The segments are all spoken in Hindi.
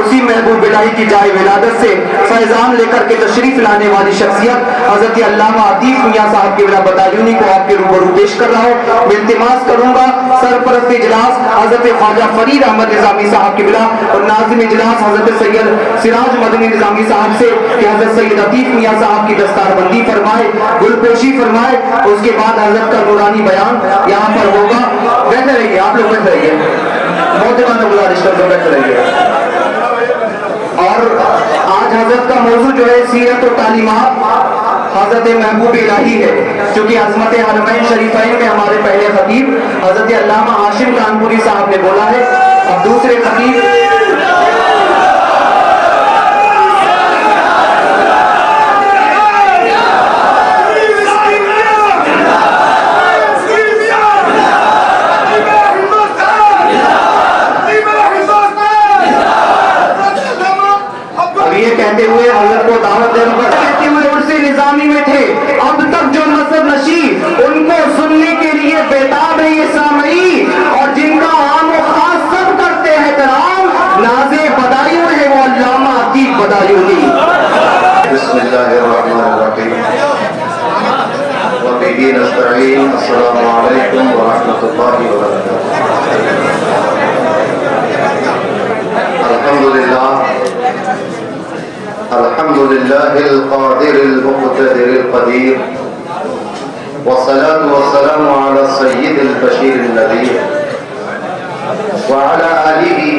उसी महबूब इलाही की जाए विलादत से फैजान लेकर के तशरीफ लाने वाली शख्सियत हजरत अल्लामा आतिफ मियां साहब के बदायूनी को आपके रूबरू पेश कर रहा हूँ। इल्तिमास करूंगा सरपरस्त इजलास हजरत ख्वाजा फरीद अहमद निजामी साहब के बिला और नाज़िम इजलास हजरत सैयद सिराज मदनी निजामी साहब से कि हजरत सैयद आतिफ मियां साहब की दस्तारबंदी फरमाए, गुलपोशी फरमाए। उसके बाद हजरत का नूरानी बयान यहाँ पर होगा। बैठे रहिए, आप लोग बैठे रहिए, मोहतरमा गुजारिश करते बैठे रहिए। और आज हजरत का मौजू जो है सीरत और तालीमात हजरत महबूब इलाही है, क्योंकि अजमत हरमैन शरीफैन में हमारे पहले खतीब हजरत अल्लामा हाशिम कानपुरी साहब ने बोला है। अब दूसरे खतीब कहते हुए हजरत को दावत देने पर कहते हुए उर्से निजामी में थे। अब तक जो नसब नशी उनको सुनने के लिए बेताब है ये सामई, और जिनका आम व खास सब करते हैं तराम, नाज़े बदायूं है वो अल्लामा आतिफ बदायूनी। बिस्मिल्लाहिर्रहमानिर्रहीम व बिही नस्तईन। अस्सलामु अलैकुम व रहमतुल्लाहि व बरकातुहू। अल्हम्दुलिल्लाह अल्हम्दुलिल्लाहिल क़ादिरिल मुक़्तदिरिल क़दीर वस्सलातु वस्सलामु अला सय्यिदिल बशीरिन नज़ीर व अला आलिहि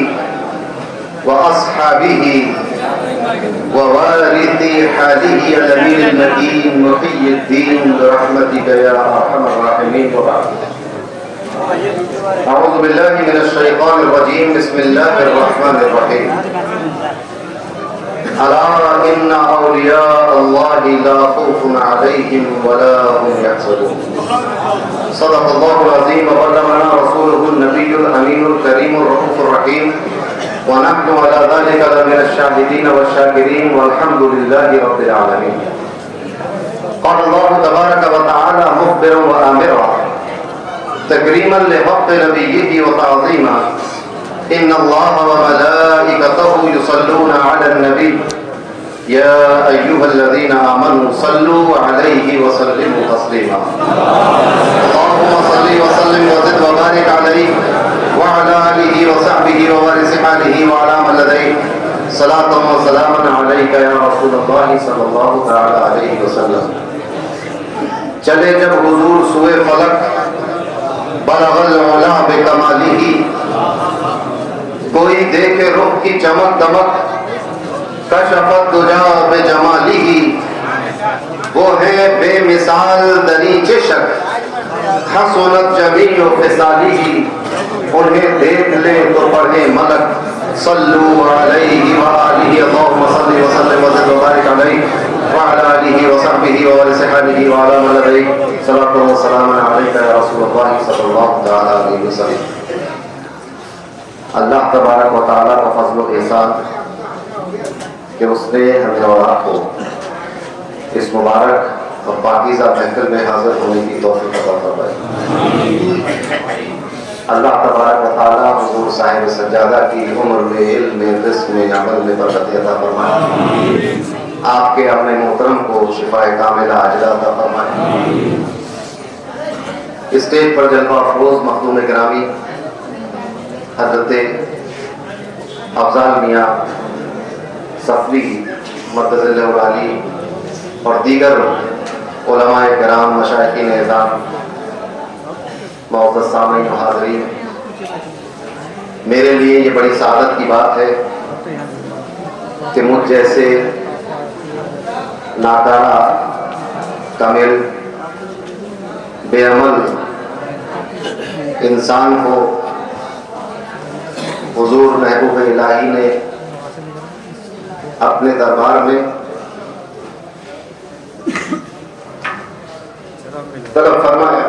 व अस्हाबिहि व वारिथि हालिहि अल-अमीनिल मकीन मुहिय्यिद्दीन बिरहमतिका या अरहमर राहिमीन व बाद। अऊज़ु बिल्लाहि मिनश शैतानिर रजीम। बिस्मिल्लाहिर रहमानिर रहीम। अला इन्ना औलिया अल्लाहि ला खौफुन अलैहिम वला हुम यहज़नून। सदक़ल्लाहुल अज़ीम व बल्लगना रसूलुहुन नबियुल अमीनुल करीमुर रऊफ़ुर रहीम व नहनु अला ज़ालिका लमिनश शाहिदीन व शाकिरीन वल्हम्दुलिल्लाहि रब्बिल आलमीन। क़ाल अल्लाहु तबारक व तआला मुख़बिरन व आमिरन तकरीमन लिहक़्क़ि नबिय्यिहि व तअज़ीमा इन्नल्लाह व मलाइकतहु युसल्लूना अलन नबी या अय्युहल्लज़ीना आमनू सल्लू अलैहि व सल्लिमू तस्लीमा। अल्लाहुम्मा सल्लि व सल्लिम व ज़िद व बारिक अलैहि व अला आलिहि व सहबिहि व वारिस हालिहि व अला मन लदैहि सलातन व सलामन अलैका या रसूलल्लाह सल्लल्लाहु तआला अलैहि वसल्लम। चले जब हुजूर सुए फलक बलगल उला बेकमालिही, कोई देखे रुख की चमक दमक कशफत दुजा बेजमालिही। वो है बेमिसाल दरीचे शक हसनत जमीओ फिसालिही। उन्हें देख ले तो पढ़े मलक सल्लू अलैहि व आलिहि। अल्लाहुम्मा सल्लि व सल्लिम व ज़िद व बारिक अलैहि व अला आलिहि व सहबिहि व वारिस हालिहि व अला मन लदैहि सलातु व सलामुन अलैका या रसूलल्लाह सल्लल्लाहु तआला अलैहि वसल्लम। अल्लाह तबारक व तआला का फज़्ल व एहसान कि उसने हमें और आपको इस मुबारक और पाकीज़ा महफ़िल में हाज़िर होने की तौफ़ीक़ अता फ़रमाए। अल्लाह तबारक व तआला हुज़ूर साहिब सज्जादा की उम्र में, इल्म में, रिज़्क़ में, अमल में बरकत अता फ़रमाए। आपके अपने मोहतरम को शिफ़ाए कामिला आजिला अता फ़रमाए। स्टेज पर जलवा अफ़रोज़ मखदूम गिरामी हज़रत अफ़ज़ाल मियाँ सफ़वी मर्कज़ुल आली और दीगर उलमाए किराम मशाइख़ीन एज़ाम मुअज़्ज़ज़ सामीन व हाज़रीन, मेरे लिए ये बड़ी सादत की बात है कि मुझ जैसे नाकारा, कामिल, बेअमल इंसान को हुजूर महबूब इलाही ने अपने दरबार में तलब फरमाया।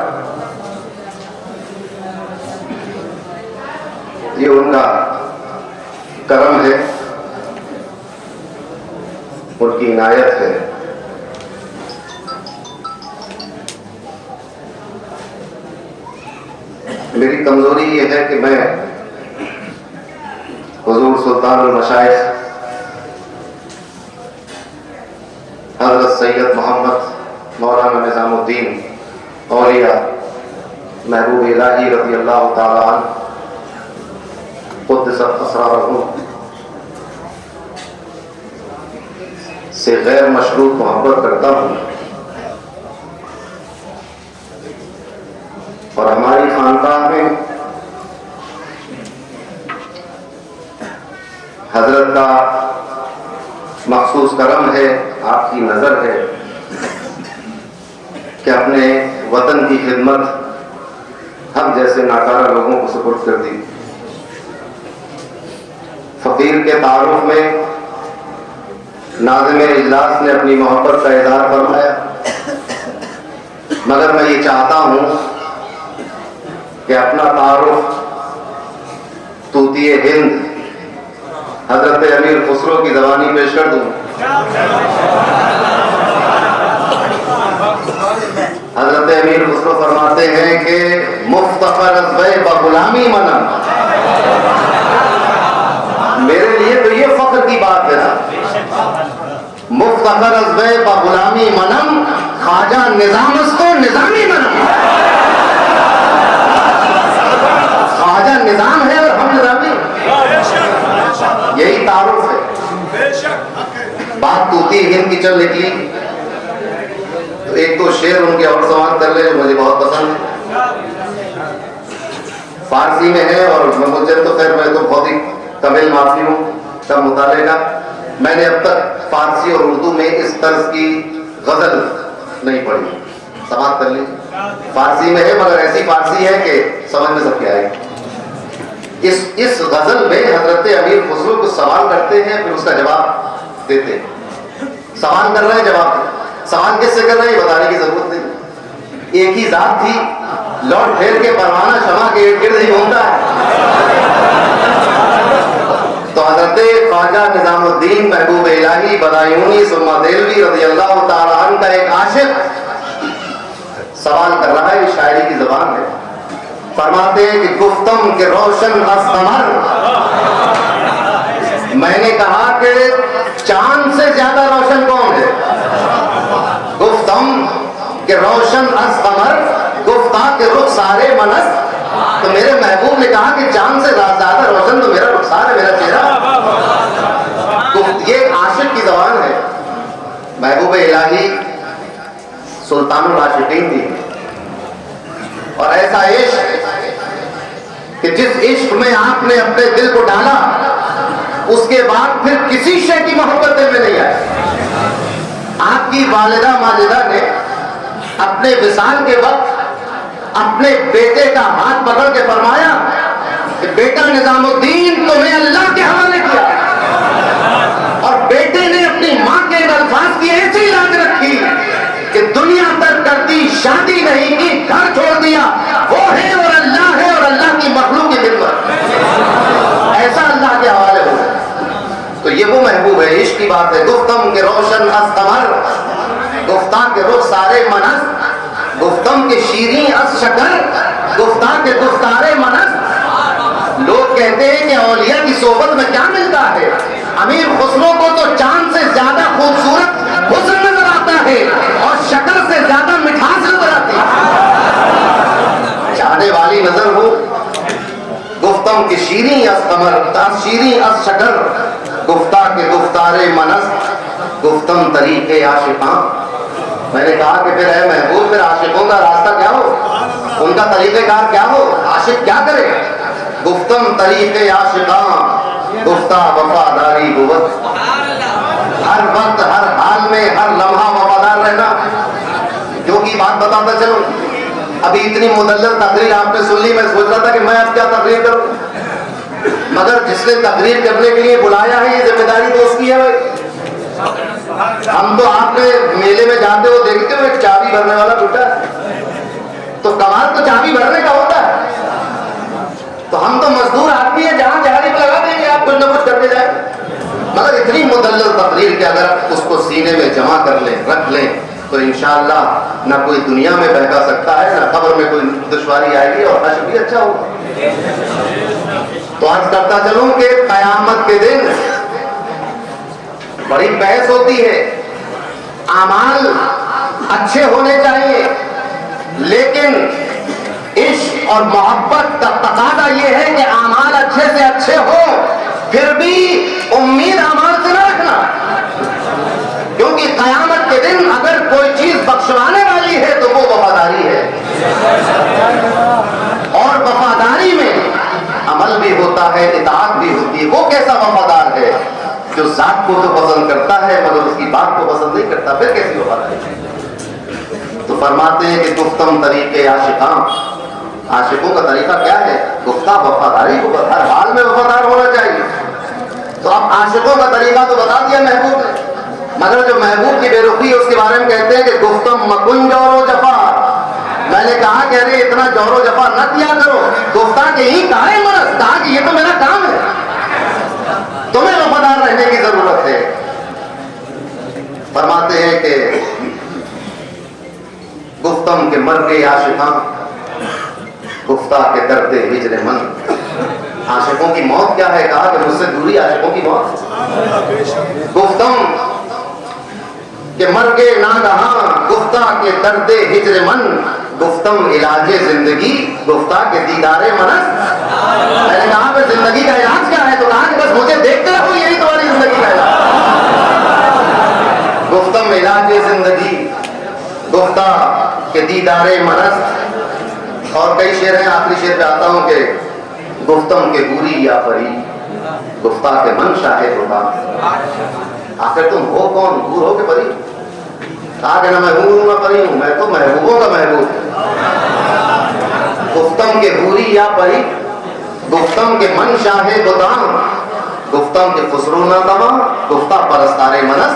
ये उनका करम है, उनकी इनायत है। मेरी कमजोरी ये है कि मैं हुजूर सुल्तान सुल्तानुल मशाइख हज़रत सैयद मोहम्मद मौलाना निज़ामुद्दीन औलिया महबूब इलाही रज़ी अल्लाह ताला अन्हु क़ुद्दस असरारहु से गैर मशरूत मोहब्बत करता हूँ और हमारी खानकाह में हजरत का मखसूस करम है, आपकी नजर है कि अपने वतन की खिदमत हम जैसे नाकारा लोगों को सुपुर्द कर दी। फकीर के तारुफ में नाज़िम इजलास ने अपनी मोहब्बत का इज़हार फरमाया, मगर मैं ये चाहता हूँ कि अपना तारुफ तूतिए हिंद हजरत अमीर खुसरो की ज़बानी पेश कर दूँ। हजरत अमीर खुसरो फरमाते हैं कि मुफ्तखर अज़्वे बग़ुलामी मना, मेरे लिए तो ये फख्र की बात है ना, मुफ्तखर अज़्वे बग़ुलामी मनम ख्वाजा निज़ामस्तो निज़ामी मनम। ख्वाजा निज़ाम है और हम निज़ामी, यही तारुफ है। बात तूती हिंद की चल निकली तो एक तो शेर उनके और समाप्त कर ले जो मुझे बहुत पसंद है, फारसी में है और मुझे तो खैर मैं तो बहुत ही कमिल माफी हूँ सब मुताले का, मैंने अब तक फारसी और उर्दू में इस तर्ज की गजल नहीं पढ़ी, समाप्त कर ली। फारसी में है मगर ऐसी फारसी है कि समझ में सबके आएगी। इस गजल में हजरत अमीर खुसरो को सवाल करते हैं, फिर उसका जवाब देते हैं। सवाल कर रहे हैं, जवाब सवाल किससे कर रहे हैं बताने की जरूरत नहीं। एक ही जात थी, लौट फेर के परवाना शमा के इर्द गिर्द ही घूमता है। तो हजरत ख्वाजा निजामुद्दीन महबूब इलाही बदायूनी सुम्मा देलवी रज़ी अल्लाह ताला अन्हु का एक आशिक सवाल कर रहा है, शायरी की जबान है। फरमाते हैं कि गुफ्तम के रोशन असमर, मैंने कहा कि चांद से ज्यादा रोशन कौन है? गुफ्तम के रोशन असमर गुफ्ता के रुख सारे मनस, तो मेरे महबूब ने कहा कि चांद से ज्यादा रोशन तो मेरा रुखसार है, मेरा चेहरा। ये आशिक की जबान है। महबूब इलाही सुल्तानुल आशिकीन थी और ऐसा इश्क कि जिस इश्क में आपने अपने दिल को डाला उसके बाद फिर किसी शय की मोहब्बत दिल में नहीं आई। आपकी वालिदा माजिदा ने अपने विसाल के वक्त अपने बेटे का हाथ पकड़ के फरमाया कि बेटा निजामुद्दीन तुम्हें अल्लाह के हवाले किया, और बेटे ने अपनी मां के इन अल्फाज की ऐसी लाज रखी कि दुनिया तक करती शादी नहीं की, घर छोड़ दिया, वो है और अल्लाह है और अल्लाह की मखलूक की खिदमत, ऐसा अल्लाह के हवाले हो। तो ये वो महबूब है, इश्क की बात है। गुफ्तम के रोशन अस्तमर, गुफ्ता के रुख सारे मनस, गुफ्तम के शीरी अस शकर, गुफ्ता के गुफ्तारे मनस। लोग कहते हैं कि औलिया की सोबत में क्या मिलता है? अमीर खुसरो को तो चांद से ज्यादा खूबसूरत हुस्न नजर आता है और शक्ल से ज्यादा मिठास नजर आती है। चाहने वाली नजर हो, गुफ्तम की शीरी अस कमर, शीरी अस शकर, गुफ्ता के गुफ्तारे मनस, गुफ्तम तरीके आशिकां। मैंने कहा कि फिर है महबूब, फिर आशिकों का रास्ता क्या हो, उनका तरीक़ेकार क्या हो, आशिक क्या करे? गुफ्तम तरीके आशिकां, गुफ्ता वफादारी गुवत, हर वक्त हर हाल में हर लम्हा वफादार रहना। क्योंकि बात बताता चलो, अभी इतनी मुदल्लल तकरीर आपने सुन ली, मैं सोच रहा था कि मैं अब क्या तकरीर करूं, मगर जिसने तकरीर करने के लिए बुलाया है ये जिम्मेदारी तो उसकी है भाई। हम तो आपने मेले में जाते हो देखते हो एक चाबी भरने वाला बूटा, तो कमाल तो चाबी भरने का होता है। तो हम तो मजदूर आदमी है, जहां झाड़ी पे लगा देंगे आप कुछ ना कुछ करके जाए। मगर इतनी मुदल्लल तकरीर के अगर उसको सीने में जमा कर लें, रख लें, तो इंशाअल्लाह ना कोई दुनिया में बहका सकता है, ना खबर में कोई दुश्वारी आएगी और हश्र भी अच्छा होगा। तो आज करता चलूं कि कयामत के दिन बड़ी बहस होती है। आमाल अच्छे होने चाहिए, लेकिन इश्क और मोहब्बत का तकादा यह है कि आमाल अच्छे से अच्छे हो, फिर भी उम्मीद आमाल से न रखना, क्योंकि कयामत के दिन अगर कोई चीज बख्शवाने वाली है तो वो वफादारी है। और वफादारी में अमल भी होता है, इताअत भी होती है। वो कैसा वफादार है जो जात को तो पसंद करता है मगर उसकी बात को पसंद नहीं करता, फिर कैसी वफादारी। तो फरमाते हैं कि गुफ्तम तरीके आशिकों का तरीका क्या है? गुफ्ता वफादारी को हर हाल में वफादार होना चाहिए। तो अब आशिकों का तरीका तो बता दिया महबूब ने, मगर जो महबूब की बेरुखी है उसके बारे में कहते हैं कि गुफ्तम मकुन जोरो जफा। मैंने कहा कि अरे इतना जोरो जफा न किया करो। गुफ्ता के ही काहे मरस, कहा कि ये तो मेरा काम है, तुम्हें वफादार रहने की जरूरत है। फरमाते हैं कि गुफ्तम के मर गए आशिकां, गुफ्ता के दर्दे हिजरे मन। आशिकों की मौत क्या है? कहा कि मुझसे दूरी आशिकों की मौत। गुफ्तम के मर गए नागहां, गुफ्ता के दर्दे हिजरे मन। गुफ्तम इलाजे जिंदगी, गुफ्ता के दीदारे मनस। मैंने कहा कि जिंदगी का इलाज क्या है? तो कहा कि बस मुझे देखते रहो, यही तुम्हारी जिंदगी का इलाज। गुफ्तम इलाजे जिंदगी, गुफ्ता के दीदारे मनस। और कई शेर हैं, आखिरी शेर पे आता हूं कि गुफ्तम के बुरी या परी, गुफ्ता के मन शाहिद होता। आखिर तुम हो कौन, हूर हो के परी? कहा कि ना मैं हूर हूं ना परी हूं, मैं तो महबूबों का महबूब। गुफ्तम के बुरी या परी, गुफ्तम के मन शाहिद होता, गुफ्तम के खुसरो ना तबा, गुफ्ता परस्तारे मनस।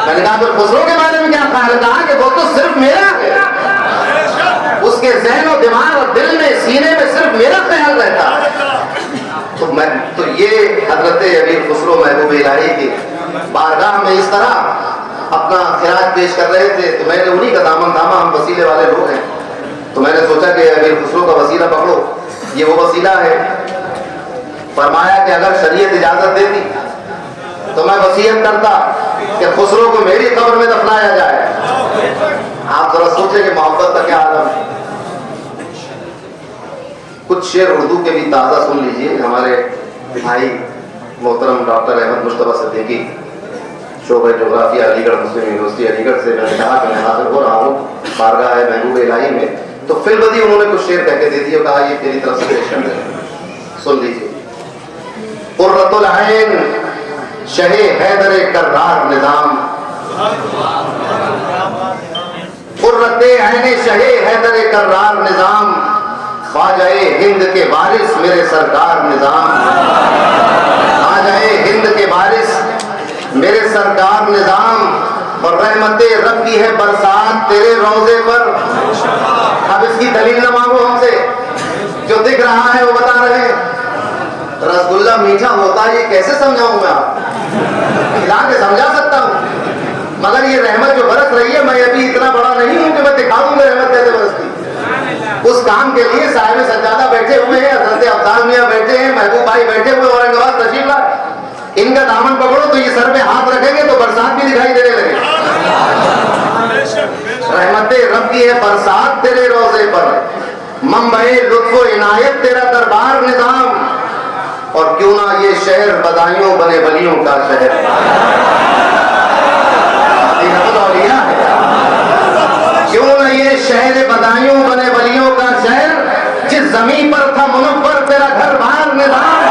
मैंने कहा तो खुसरो के बारे में क्या ख्याल? कहा कि वो तो सिर्फ मेरा है, उसके ज़हन और दिमाग और दिल में, सीने में सिर्फ मेरा ख्याल रहता। तो ये हजरत अमीर खुसरो महबूब इलाही की बारगाह में इस तरह अपना खिराज पेश कर रहे थे। तो मैंने उन्हीं का दामन थामा, हम वसीले वाले लोग हैं, तो मैंने सोचा कि अमीर खुसरो का वसीला पकड़ो, ये वो वसीला है। फरमाया कि अगर शरीयत इजाजत देती तो मैं वसीयत करता कि खुसरो को मेरी कब्र में दफनाया जाए। आप जरा सोचें कि मोहब्बत का क्या आलम है। कुछ शेर उर्दू के भी ताज़ा सुन लीजिए। हमारे भाई मोहतरम डॉक्टर अहमद मुश्तबा सिद्दीकी, शोबे जोग्राफिया, अलीगढ़ मुस्लिम यूनिवर्सिटी अलीगढ़ से मैंने कहा कि मैं हाजिर हो रहा हूँ बारगाह है महबूब इलाही में, तो फिलवदी उन्होंने कुछ शेर कह के दे दिए, कहा ये तेरी तरफ से पेश कर दे, सुन लीजिए। कुर्रतुल ऐन शहे हैदर कर्रार निजाम, कुर्रते ऐने शहे हैदर कर्रार निजाम, ख्वाजाए हिंद के वारिस मेरे सरकार निजाम। ख्वाजाए हिंद के वारिस मेरे सरकार निजाम, और रहमते रब की है बरसात तेरे रोजे पर। अब इसकी दलील न मांगो हमसे, जो दिख रहा है वो बता रहे हैं। रसगुल्ला मीठा होता है, ये कैसे समझाऊं मैं? आप खिला के समझा सकता हूं, मगर ये रहमत जो बरस रही है, मैं अभी इतना बड़ा नहीं हूं कि मैं दिखा दूंगा रहमत कैसे बरसती। उस काम के लिए साहिब सज्जादा बैठे हुए हैं, हजरत अफजाल मियां बैठे हैं, महबूब भाई बैठे हुए, औरंगाबाद तशरीफ लाए। इनका दामन पकड़ो तो ये सर पे हाथ रखेंगे तो बरसात भी दिखाई देने लगे। रहमते रब की है बरसात तेरे रोजे पर, मंबई लुत्फो इनायत तेरा दरबार निजाम, और क्यों ना ये शहर बदायूं बने वलियों का शहर। क्यों ना ये शहर बदायूं बने वलियों का शहर, जिस जमीन पर था मुनव्वर तेरा घर बार निजाम।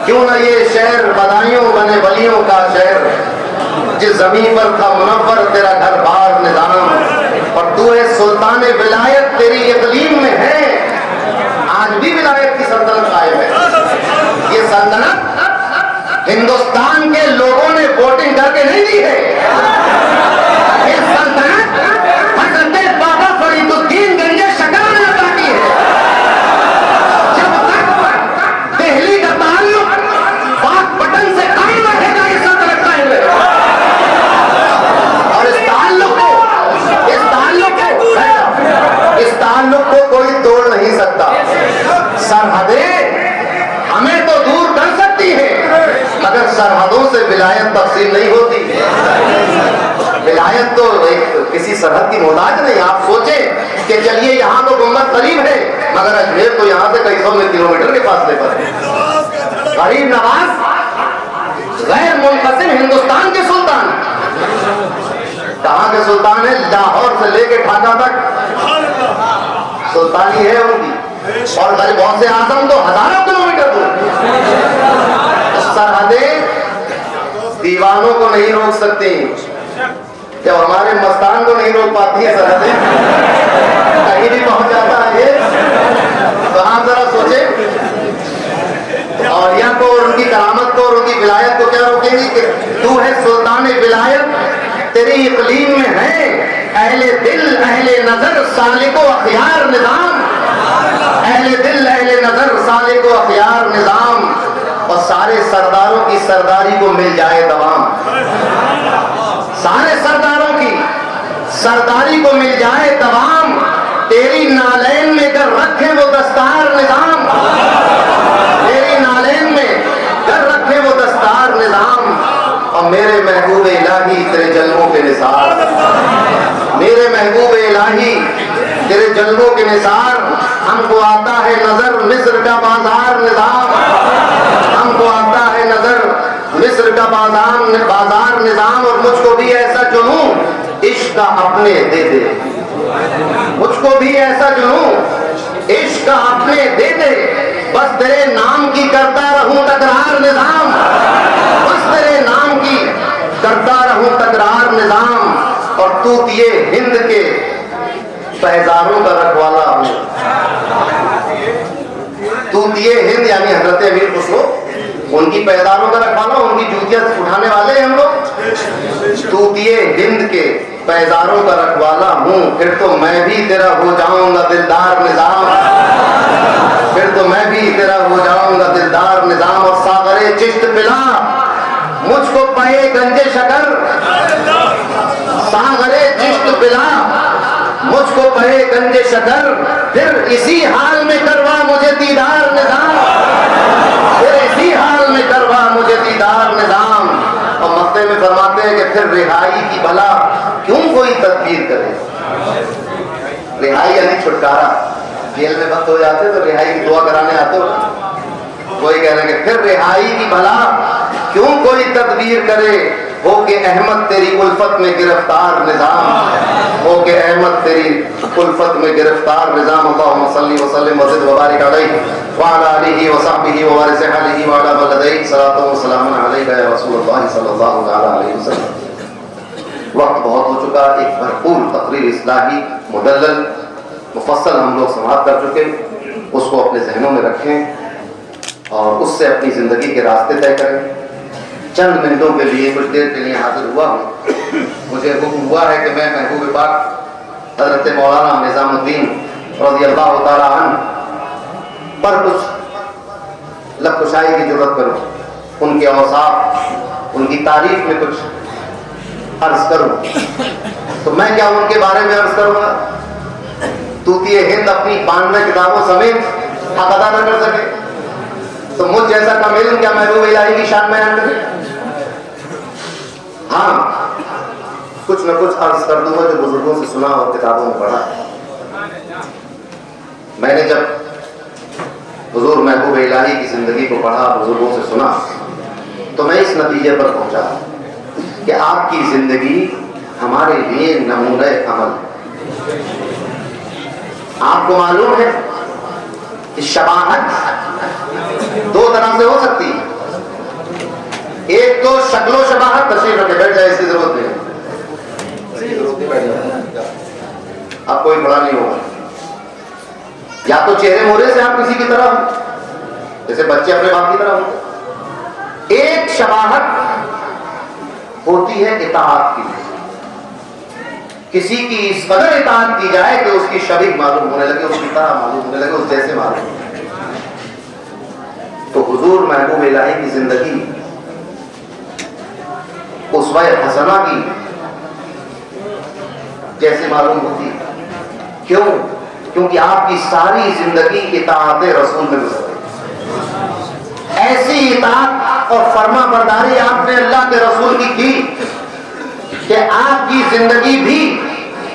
क्यों ना ये शहर बदायूं बने वलियों का शहर, जिस जमीन पर था मुनव्वर तेरा घर बार निजाम, और तू है सुल्तान विलायत तेरी इकलीम में है, आज भी विलायत की सल्तनत कायम है। ये सल्तनत हिंदुस्तान के लोगों ने वोटिंग करके नहीं दी है, ये सल्तनत हजरत बाबा फरीदुद्दीन सरहदें हमें तो दूर कर सकती है, मगर सरहदों से विलायत तकसीम नहीं होती। विलायत तो एक किसी सरहद की मोहताज नहीं। आप सोचें कि चलिए यहाँ तो गुम्बद करीब है, मगर अजमेर तो यहाँ से कई सौ किलोमीटर के फासले पर है। गरीब नवाज गैर मुनक़सिम हिंदुस्तान के सुल्तान, कहाँ के सुल्तान है? लाहौर से लेके ढाका तक सुल्तानी है उनकी, और गौसे आजम तो हजारों किलोमीटर दूर। सरहदें दीवानों को नहीं रोक सकती, जब हमारे मस्तान को नहीं रोक पाती है सरहदें, कहीं भी पहुंच जाता है ये। तो आप जरा सोचे, औलिया को और उनकी करामत को और उनकी विलायत को क्या रोकेंगी कि तू है सुल्तान विलायत, तेरी इकलीम में है अहले दिल अहले नजर सालिको अखियार निजाम, अहले दिल अहले नजर सालिको अखियार निजाम, और सारे सरदारों की सरदारी को मिल जाए दवाम। सारे सरदारों की सरदारी को मिल जाए दवाम, तेरी नालैन में कर रखे वो दस्तार निजाम, तेरी नालैन में कर रखे वो दस्तार निजाम, और मेरे महबूब इलाही तेरे जल्वों के निसार, मेरे महबूब इलाही तेरे जल्वों के निसार। हमको आता है नजर मिस्र का बाजार निजाम, हमको आता है नजर मिस्र का बाजार निजाम, और मुझको भी ऐसा जुनून इश्क का अपने दे दे, मुझको भी ऐसा जुनून इश्क का अपने दे दे, बस तेरे नाम की करता रहूं तकरार निजाम, बस तेरे नाम की करता रहूं तकरार निजाम, और तूतिए हिंद के पैजारों का रखवाला हूं। तूतिए हिंद यानी हजरत अमीर खुसरो, उनकी पैदारों का रखवाला, उनकी जूतियां उठाने वाले हम लोग। तूतिए हिंद के पैजारों का रखवाला हूं, फिर तो मैं भी तेरा हो जाऊंगा दिलदार निजाम, फिर तो मैं भी तेरा हो जाऊंगा दिलदार निजाम, और सागरे चिश्त पिला मुझको पए गंजे शकर, सागरे चिश्त पिला मुझको पए गंजे शकर, फिर इसी हाल में करवा मुझे दीदार निजाम, फिर इसी हाल में करवा मुझे दीदार निजाम। और मक्ते में फरमाते हैं कि फिर रिहाई की भला क्यों कोई तदबीर करे। रिहाई यानी छुटकारा, जेल में बंद हो जाते तो रिहाई की दुआ कराने आते हो, वही कह रहे हैं कि फिर रिहाई की भला क्यों कोई तदबीर करे, हो के अहमद तेरी उल्फत में गिरफ्तार निजाम, हो के अहमद तेरी उल्फत में गिरफ्तार निजाम। अल्लाहुम्मा सल्ली व सल्लिम व ज़िद व बारिक अलैहि व अला आलिहि व सहबिहि व वारिस अहलिहि व अला वलदैहि सलातो व सलामुन अलैका या रसूलल्लाह सल्लल्लाहु अलैहि वसल्लम। वक्त बहुत हो चुका, एक भरपूर तकरीर इस्लाही मुदल्लल मुफस्सल हम लोग समाप्त कर चुके, उसको अपने जहनों में रखें और उससे अपनी जिंदगी के रास्ते तय करें। चंद मिनटों के लिए कुछ देर के लिए हाजिर हुआ हूँ, मुझे हुक्म हुआ है कि मैं महबूब पाक हज़रत मौलाना निज़ामुद्दीन रज़ियल्लाहु ताला अन्हु पर कुछ लफ्ज़-ओ-शायरी की ज़रूरत करूँ, उनके औसाफ, उनकी तारीफ में कुछ अर्ज करूँ। तो मैं क्या उनके बारे में अर्ज करूँगा? तूतिए हिंद अपनी 92 किताबों समेत हक अदा न कर सके तो मुझ जैसा कामिल क्या महबूब इलाही की शान बयान करे? हाँ, कुछ न कुछ अर्ज कर दूंगा जो बुजुर्गों से सुना और किताबों में पढ़ा। मैंने जब हुजूर महबूब इलाही की जिंदगी को पढ़ा, बुजुर्गों से सुना, तो मैं इस नतीजे पर पहुंचा कि आपकी जिंदगी हमारे लिए नमूने अमल है। आपको मालूम है कि शबाहत दो तरह से हो सकती है। एक तो शक्लो शबाहत, तशरीफ रखे, बैठ जाए, इसकी जरूरत नहीं, आप कोई बड़ा नहीं होगा। या तो चेहरे मोहरे से आप किसी की तरह हो, जैसे बच्चे अपने बाप की तरह हो। एक शबाहत होती है इताअत की, किसी की इस कदर इताअत की जाए कि उसकी शरीक मालूम होने लगे, उसकी तरह मालूम होने लगे, उस जैसे मालूम। तो हुजूर महबूब इलाही की जिंदगी उसवा हसना की जैसे मालूम होती। क्यों? क्योंकि आपकी सारी जिंदगी इताअत रसूल में गुजर गई। ऐसी इताअत और फर्मा बरदारी आपने अल्लाह के रसूल की कि आपकी जिंदगी भी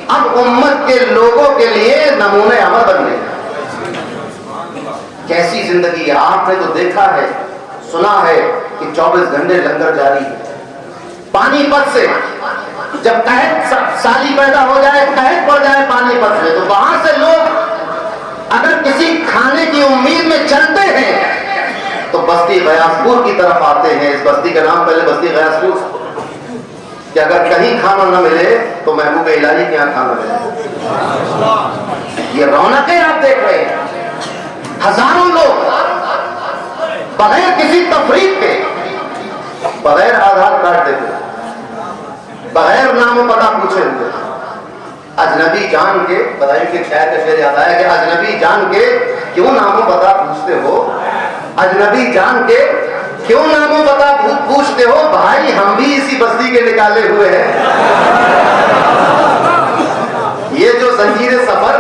अब उम्मत के लोगों के लिए नमूने अमल बन गई। कैसी जिंदगी है, आपने तो देखा है, सुना है कि 24 घंटे लंगर जारी है। पानीपत से जब कहत साली पैदा हो जाए, कहत पड़ जाए पानीपत से, तो वहां से लोग अगर किसी खाने की उम्मीद में चलते हैं तो बस्ती गयासपुर की तरफ आते हैं। इस बस्ती का नाम पहले बस्ती गयासपुर, कि अगर कहीं खाना न मिले तो महबूब इलाही के यहाँ खाना मिले। ये रौनकें आप देख रहे हैं। हजारों लोग बगैर किसी तफरीक के, बगैर आधार कार्ड देते, बगैर नाम पता पूछे हुए, अजनबी जान के, बताइए कि शायर का शेर याद आया कि अजनबी जान के क्यों नामो पता पूछते हो, अजनबी जान के क्यों नामो पता पूछते हो, भाई हम भी इसी बस्ती के निकाले हुए हैं। ये जो जंजीर सफर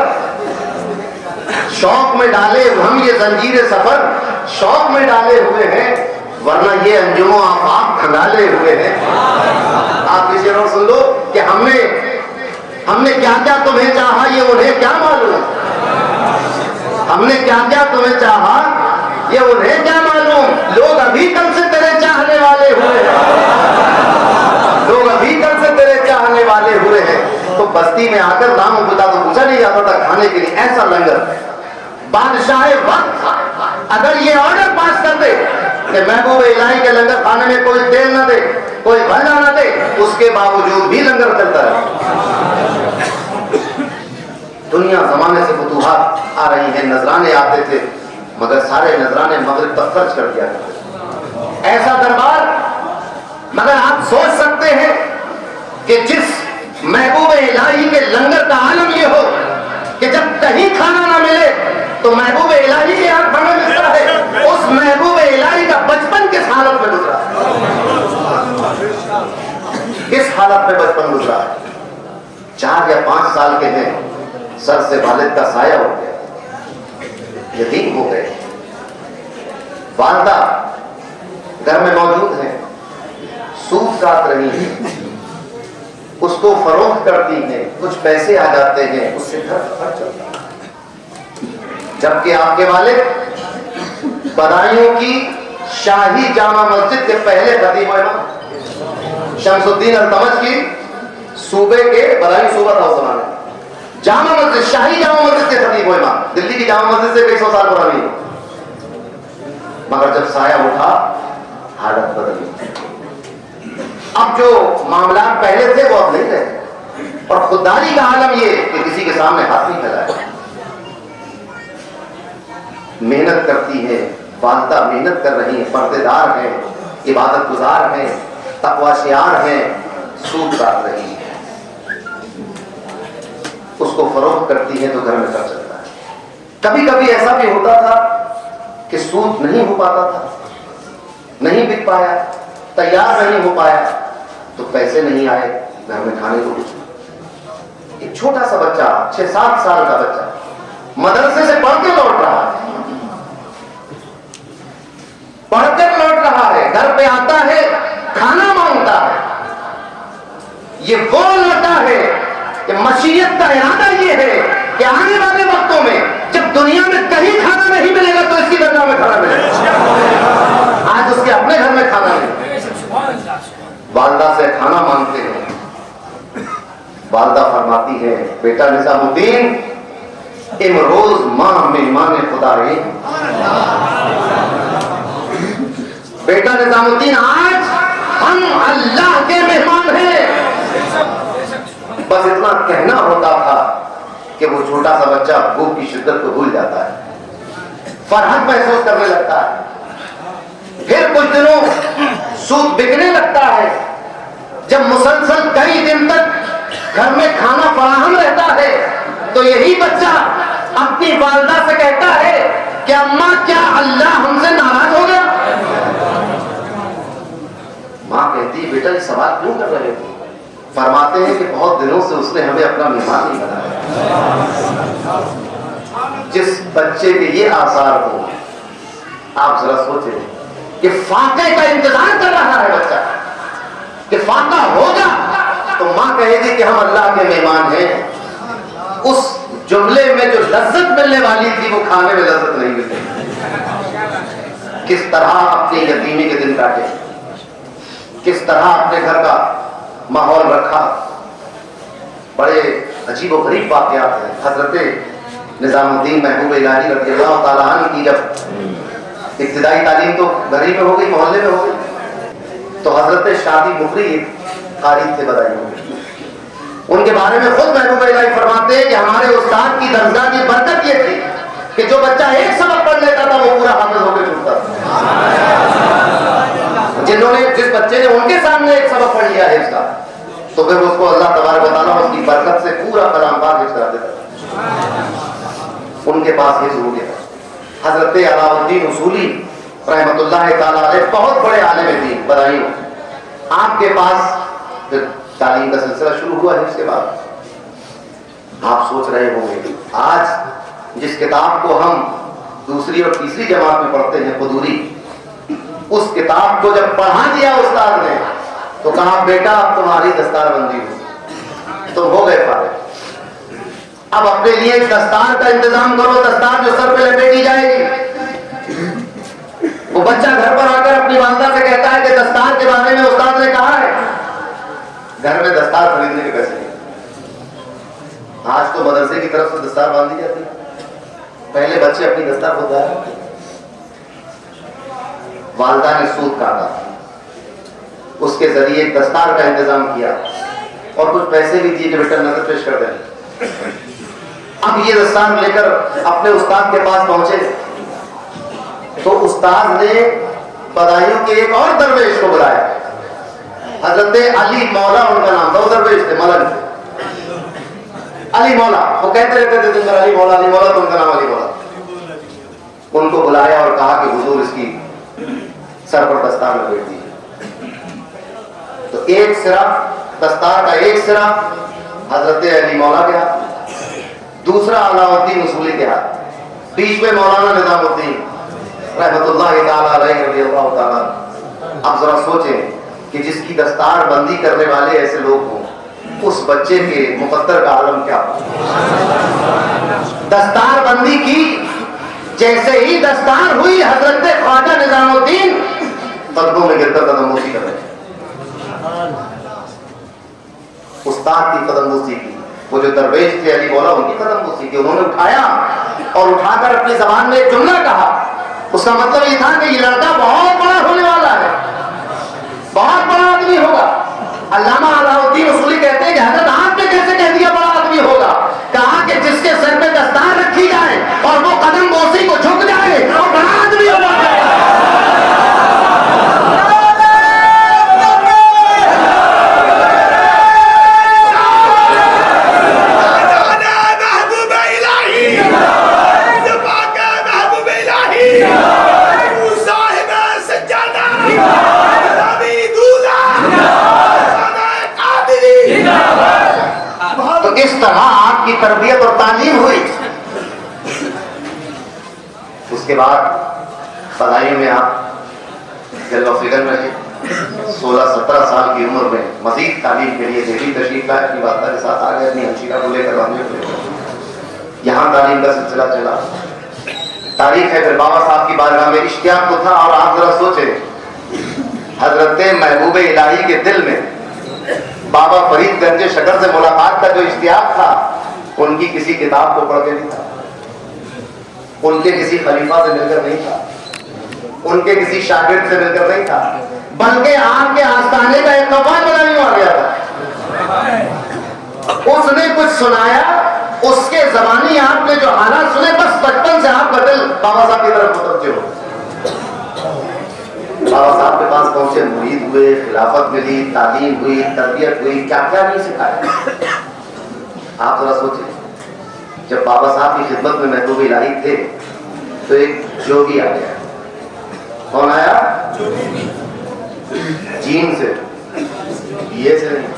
शौक में डाले, हम ये जंजीर सफर शौक में डाले हुए हैं, वरना ये अंजुमों आप खंगाले हुए हैं। आप किसी और सुन लो कि हमने क्या क्या तुम्हें चाहा, ये उन्हें क्या मालूम। हमने क्या क्या तुम्हें चाहा, ये उन्हें क्या मालूम। लोग अभी कल से तेरे चाहने वाले हुए हैं, लोग अभी कल से तेरे चाहने वाले हुए हैं। तो बस्ती में आकर नाम पता तो पूछा नहीं जाता था खाने के लिए। ऐसा लंगर बादशाह वक्त अगर ये ऑर्डर पास कर दे कि महबूब इलाही के लंगर खाने में कोई तेल ना दे, कोई भला ना दे, उसके बावजूद भी लंगर चलता है। दुनिया जमाने से फुतूहात आ रही है, नजराने आते थे, मगर सारे नजराने मगरिब तक खर्च कर दिया करते। ऐसा दरबार, मगर आप सोच सकते हैं कि जिस महबूब इलाही के लंगर का आलम ये हो कि जब कहीं खाना ना मिले तो महबूब इलाही के यहाँ खाना मिलता है। उस महबूब इलाही का बचपन किस हालत में गुजरा, किस हालत में बचपन गुजरा है। 4 या 5 साल के हैं, सर से वालिद का साया हो गया, यतीम हो गए। वालदा घर में मौजूद है, सूद काट रही है, उसको फरोख्त करती हैं, कुछ पैसे आ जाते हैं, उससे घर खर्च चलता है। जबकि आपके वालिद बदायूं की शाही जामा मस्जिद के पहले खतीब इमाम शमसुद्दीन अल्तमश की सूबे के, बदायूं सूबा था उस जमाने, जामा मस्जिद, शाही जामा मस्जिद के खतीब इमाम, दिल्ली की जामा मस्जिद से 100 साल पुरानी। मगर जब साया उठा हालत बदली। अब जो मामला पहले थे वो अब नहीं रहे। और खुददारी का आलम ये कि किसी के सामने हाथ नहीं फैलाया। मेहनत करती है, वालदा मेहनत कर रही है, पर्देदार है, इबादत गुजार है, तकवाशियार है, सूद काट रही है, उसको फरोख्त करती है तो घर में खर्च चलता है। कभी कभी ऐसा भी होता था कि सूद नहीं हो पाता था, नहीं बिक पाया, तैयार नहीं हो पाया, तो पैसे नहीं आए घर में खाने को। एक छोटा सा बच्चा, 6-7 साल का बच्चा, मदरसे से पढ़ के लौट रहा है, पढ़कर लौट रहा है, घर पे आता है, खाना मांगता है। ये वो लड़का है कि मशीयत का इरादा ये है कि आने वाले वक्तों में जब दुनिया में कहीं खाना नहीं मिलेगा तो इसकी दरगाह में खाना मिलेगा। आज उसके अपने घर में खाना नहीं, वालदा से खाना मांगते हैं। वालदा फरमाती है, बेटा निजामुद्दीन, इमरोज मां मेहमान खुदा रे, बेटा निजामुद्दीन आज हम अल्लाह के मेहमान हैं। बस इतना कहना होता था कि वो छोटा सा बच्चा भूख की शिद्दत को भूल जाता है, फरहत महसूस करने लगता है। फिर कुछ दिनों सूद बिकने लगता है। जब मुसलसल कई दिन तक घर में खाना फराहम रहता है तो यही बच्चा अपनी वालदा से कहता है कि अम्मा क्या अल्लाह हमसे नाराज हो गया। मां कहती है, बेटा ये सवाल क्यों कर रहे हो? फरमाते हैं कि बहुत दिनों से उसने हमें अपना मेहमान नहीं बनाया। जिस बच्चे के ये आसार हो, आप जरा सोचें कि फाके का इंतजार कर रहा है बच्चा कि फाका होगा तो मां कहेगी कि हम अल्लाह के मेहमान हैं। उस जुमले में जो लज्जत मिलने वाली थी वो खाने में लज्जत नहीं मिलती। किस तरह अपनी यतीमी के दिन काटे, किस तरह अपने घर का माहौल रखा। बड़े अजीब और गरीब वाकयात हैं। हजरत निजामुद्दीन महबूब इलाही रज़ियल्लाहु ताला अन्हु की जब इब्तिदाई तालीम तो घर ही में हो गई, मोहल्ले में हो गई, तो हजरत शादी मुखरी कारी थे बदायूं में। उनके बारे में खुद महबूब इलाही फरमाते हैं कि हमारे उस्ताद की दरगाह की बरकत ये थी कि जो बच्चा एक सबक पढ़ लेता था वो पूरा हाफिज होकर छूटता था। जिन्होंने, जिस बच्चे ने उनके सामने एक सबक पढ़ लिया है इसका, तो फिर उसको अल्लाह तबारक व तआला उसकी बरकत से पूरा कलाम पाक हिफ्ज़ करा देता। उनके पास हिफ्ज़ हो गया। हजरत अलाउद्दीन उसूली रहमतुल्लाह ताला अलैह बहुत बड़े आलिम थे बदायूं। आपके पास फिर तालीम का सिलसिला शुरू हुआ है। इसके बाद आप सोच रहे होंगे आज जिस किताब को हम दूसरी और तीसरी जमात में पढ़ते हैं कुदूरी, उस किताब को जब पढ़ा दिया उस्ताद ने तो कहा बेटा अब तुम्हारी दस्तारबंदी हो, तुम हो गए फारिग। अब अपने लिए एक दस्तार का इंतजाम करो, दस्तार जो सर पे लपेटी जाएगी। वो बच्चा घर पर आकर अपनी वालिदा से कहता है कि दस्तार के बारे में उस्ताद ने कहा है। घर में दस्तार खरीदने के पैसे नहीं। आज तो मदरसे की तरफ से दस्तार बांधी जाती है, पहले बच्चे अपनी दस्तार खुद लाए। वालिदा ने सूद काटा, उसके जरिए एक दस्तार का इंतजाम किया और कुछ पैसे भी दिए कि बेटा नजर पेश कर दें। अब ये दस्तार लेकर अपने उस्ताद के पास पहुंचे तो उस्ताद ने बदायूं के एक और दरवेश को बुलाया। हजरत अली मौला उनका नाम था, वो दरवेश थे, मौला थे अली मौला। वो कहते रहते थे दिन भर अली मौला तो उनका नाम अली मौला। उनको बुलाया और कहा कि हुजूर इसकी सर पर दस्तार लपेट दी। तो एक सिरा दस्तार का, एक सिरा हजरत अली मौला के हाथ, दूसरा अलाउद्दीन उसूली के हाथ, बीच में मौलाना निजामुद्दीन रहमतुल्लाह ताला अलैहि रज़ियल्लाहु ताला। आप जरा सोचें कि जिसकी दस्तार बंदी करने वाले ऐसे लोग हों, उस बच्चे के मुकद्दर का आलम क्या हो। दस्तार बंदी की, जैसे ही दस्तार हुई हजरत ख्वाजा निजामुद्दीन कदमों में गिरकर कदमबोसी कर रहे। उस्ताद की कदमबोसी की, वो जो दरवेश थे अली मौला उनकी कदमबोसी की। उन्होंने उठाया और उठाकर अपनी जबान में एक जुमला कहा। उसका मतलब ये था कि ये लड़का बहुत बड़ा होने वाला है, बहुत बड़ा आदमी होगा। अल्लामा अलाउद्दीन उसूली कहते हैं कि हजरत आपने कैसे कह दिया बड़ा आदमी होगा? कहा कि जिसके सर पे दस्तार रखी जाए और वो कदमबोसी को झुक जाए और बड़ा आदमी होगा। तो इस तरह आपकी तरबियत और तालीम हुई। उसके बाद बदायूं में आप जलवा फिगर में 16-17 साल की उम्र में मजीद तालीम के लिए दिल्ली तशरीफ लाए, अपनी वालिदा के साथ आ गए, अपनी हमशीरा को लेकर बांधे। यहाँ तालीम का सिलसिला चला। तारीख है फिर बाबा साहब की बारगाह में इश्तियाक तो था। और आप जरा सोचें हजरत महबूब इलाही के दिल में बाबा फरीद गंज शकर से मुलाकात का जो इश्तियाक था, उनकी किसी किताब को पढ़ के नहीं था, उनके किसी खलीफा से मिलकर नहीं था, उनके किसी शागिर्द से मिलकर नहीं था, बल्कि आपके आस्थाने का एक कव्वाल बनाने आ गया था। उसने कुछ सुनाया, उसके जबानी आपने जो हालात सुने, बस बचपन से आपका दिल बाबा साहब की तरफ मुतवज्जो हो। बाबा साहब के पास पहुंचे, मुरीद हुए, खिलाफत मिली, तालीम हुई, तरबियत हुई, क्या क्या नहीं सिखाया। आप जरा सोचें, जब बाबा साहब की खिदमत में महबूब इलाही थे तो एक जोगी आ गया। कौन आया? जीन से, ये से नहीं,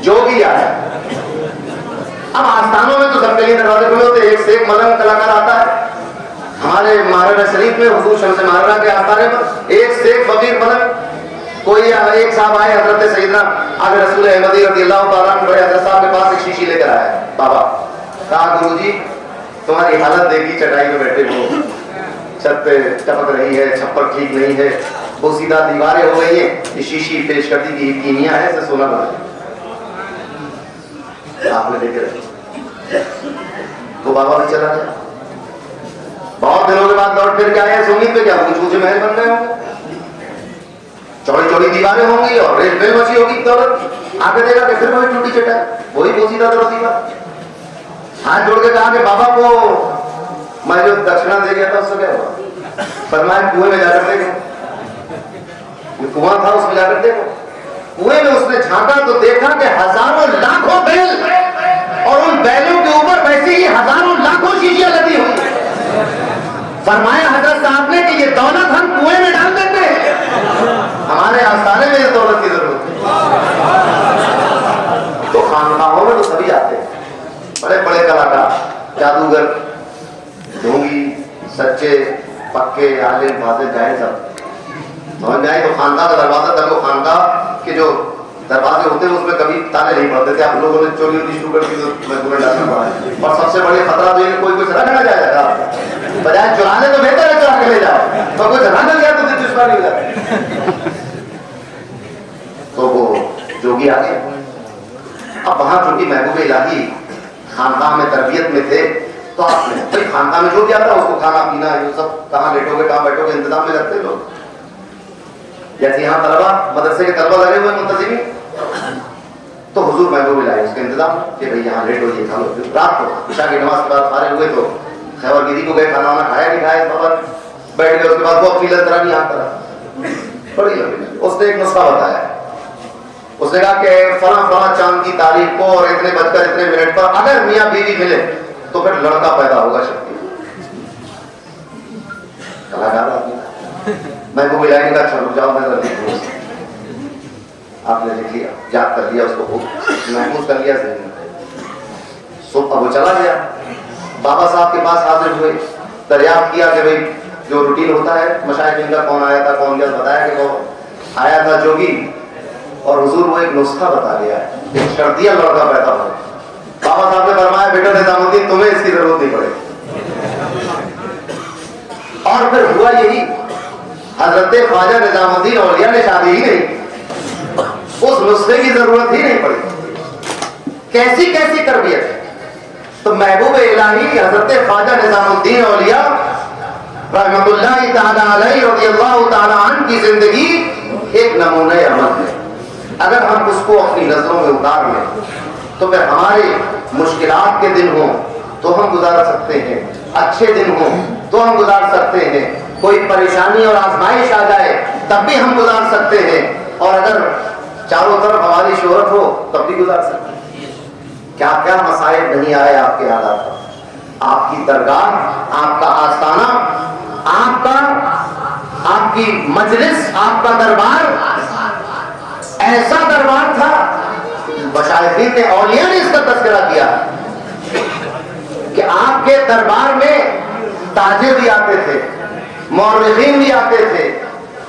जोगी आया। अब आस्थानों में तो सबके लिए दरवाजे खुले होते, एक से एक मलंग कलाकार आता है। हमारे महाराजा शरीफ में हुजूर शम्स महाराजा के आस्थाने पर एक से एक फकीर मलंग। कोई एक साहब आए हजरत सैयदना आगे रसूल अहमदी रज़ियल्लाहु ताला अन्हु बड़े हजरत साहब के पास एक शीशी लेकर आए। बाबा कहा गुरुजी तुम्हारी हालत देखी, चटाई में बैठे हो, छत पे टपक रही है, छप्पर ठीक नहीं है, बोसीदा दीवारें हो गई है, ये शीशी पेश कर दी कि कीमिया है, इसे सोना बना। आपने देखे तो बाबा भी चला गया। बहुत दिनों के बाद लौट फिर के आए, उम्मीद पे क्या कुछ ऊंचे महल बन गए होंगे, चौड़ी चौड़ी दीवारें होंगी और रेल मची होगी दौलत। आगे देखा कि फिर वही टूटी चटाई, वही बोसीदा दीवार। हाथ जोड़ के कहा कि बाबा को मैं जो दक्षिणा दे गया था उससे क्या हुआ? फरमाया कुएं में जाकर देखो। कुआं था उसमें जाकर देखो। कुएं में उसने झांका तो देखा कि हजारों लाखों बैल और उन बैलों के ऊपर वैसे ही हजारों लाखों शीशियां लगी हुई। फरमाया हजरत साहब ने कि ये दौलत हम कुएं में डाल देते हैं, हमारे आस्थाने में इस दौलत की जरूरत है। तो खानकाहों में तो सभी आते हैं, बड़े बड़े कलाकार, जादूगर, ढोंगी, सच्चे पक्के आलिम फाजिल जाए सब समझ जाए। तो खानका का दरवाजा तक, खानका के जो दरवाजे होते हैं उसमें कभी ताले नहीं पड़ते थे। आप लोगों ने चोरी होनी शुरू कर दी तो मैं डालना पड़ा। और सबसे बड़े खतरा तो ये कोई कुछ रख ना जाएगा, बजाय चुराने तो बेहतर है चुरा के ले जाओ, तो कुछ रख ना गया तो दुश्मनी हो जाती। तो वो जोगी आ गए। अब वहां चूंकि महबूब इलाही खानकाह में तरबियत में थे, तो आपने भाई खानकाह में जो भी आता उसको खाना पीना ये सब, कहाँ लेटोगे कहाँ बैठोगे, इंतजाम में रखते लोग। जैसे यहाँ तलबा मदरसे के तलबा लगे हुए मुंतजिमी, तो हुजूर महबूब इलाही उसका इंतजाम कि भाई यहाँ लेट हो, ये खा लो। रात को ईशा की नमाज के बाद फारिग हुए तो खैबरगिरी को गए, खाना वाना खाया नहीं खाया, बाबा बैठ गए। उसके बाद वो अपनी ललतरा नहीं आता बड़ी लंबी। उसने एक नुस्खा बताया। उसने कहा कि फला फला चांद की तारीख को और इतने बजकर इतने मिनट पर अगर मियाँ बीवी मिले तो फिर लड़का पैदा होगा। शक्ति कलाकार आदमी, मैं को मिलाने का अच्छा रुक जाओ, मैं आपने लिख लिया, याद कर लिया, उसको महफूज कर लिया ज़हन में। सो अब वो चला गया। बाबा साहब के पास हाजिर हुए, दरियाफ्त किया कि भाई जो रूटीन होता है मशाइख का, कौन आया था कौन गया, बताया कि वो आया था जोगी और हुजूर वो एक नुस्खा बता गया है, एक शर्तिया लड़का पैदा हो। बाबा साहब ने फरमाया बेटा निजामुद्दीन तुम्हें इसकी जरूरत नहीं पड़ेगी। और फिर हुआ यही, हजरत ख्वाजा निजामुद्दीन औलिया ने शादी ही नहीं, उस नुस्खे की जरूरत ही नहीं पड़ी। कैसी कैसी तरबियत है। तो महबूब इलाही हजरत ख्वाजा निजामुद्दीन औलिया रहमतुल्लाहि ताला अलैहि रज़ियल्लाहु ताला अन्हु की जिंदगी एक नमूने अमल है। अगर हम उसको अपनी नजरों में उतार लें तो फिर हमारे मुश्किलात के दिन हो तो हम गुजार सकते हैं, अच्छे दिन हो तो हम गुजार सकते हैं, कोई परेशानी और आजमाइश आ जाए तब भी हम गुजार सकते हैं, और अगर चारों तरफ हमारी शोहरत हो तब भी गुजार सकते हैं। क्या क्या मसाइब नहीं आए आपके हालात पर। आपकी दरगाह, आपका आस्थाना, आपकी मजलिस, आपका दरबार ऐसा दरबार था, मशाइखीन ने औलिया ने इसका तज़किरा किया कि आपके दरबार में ताजे भी आते थे, मौरखीन भी आते थे,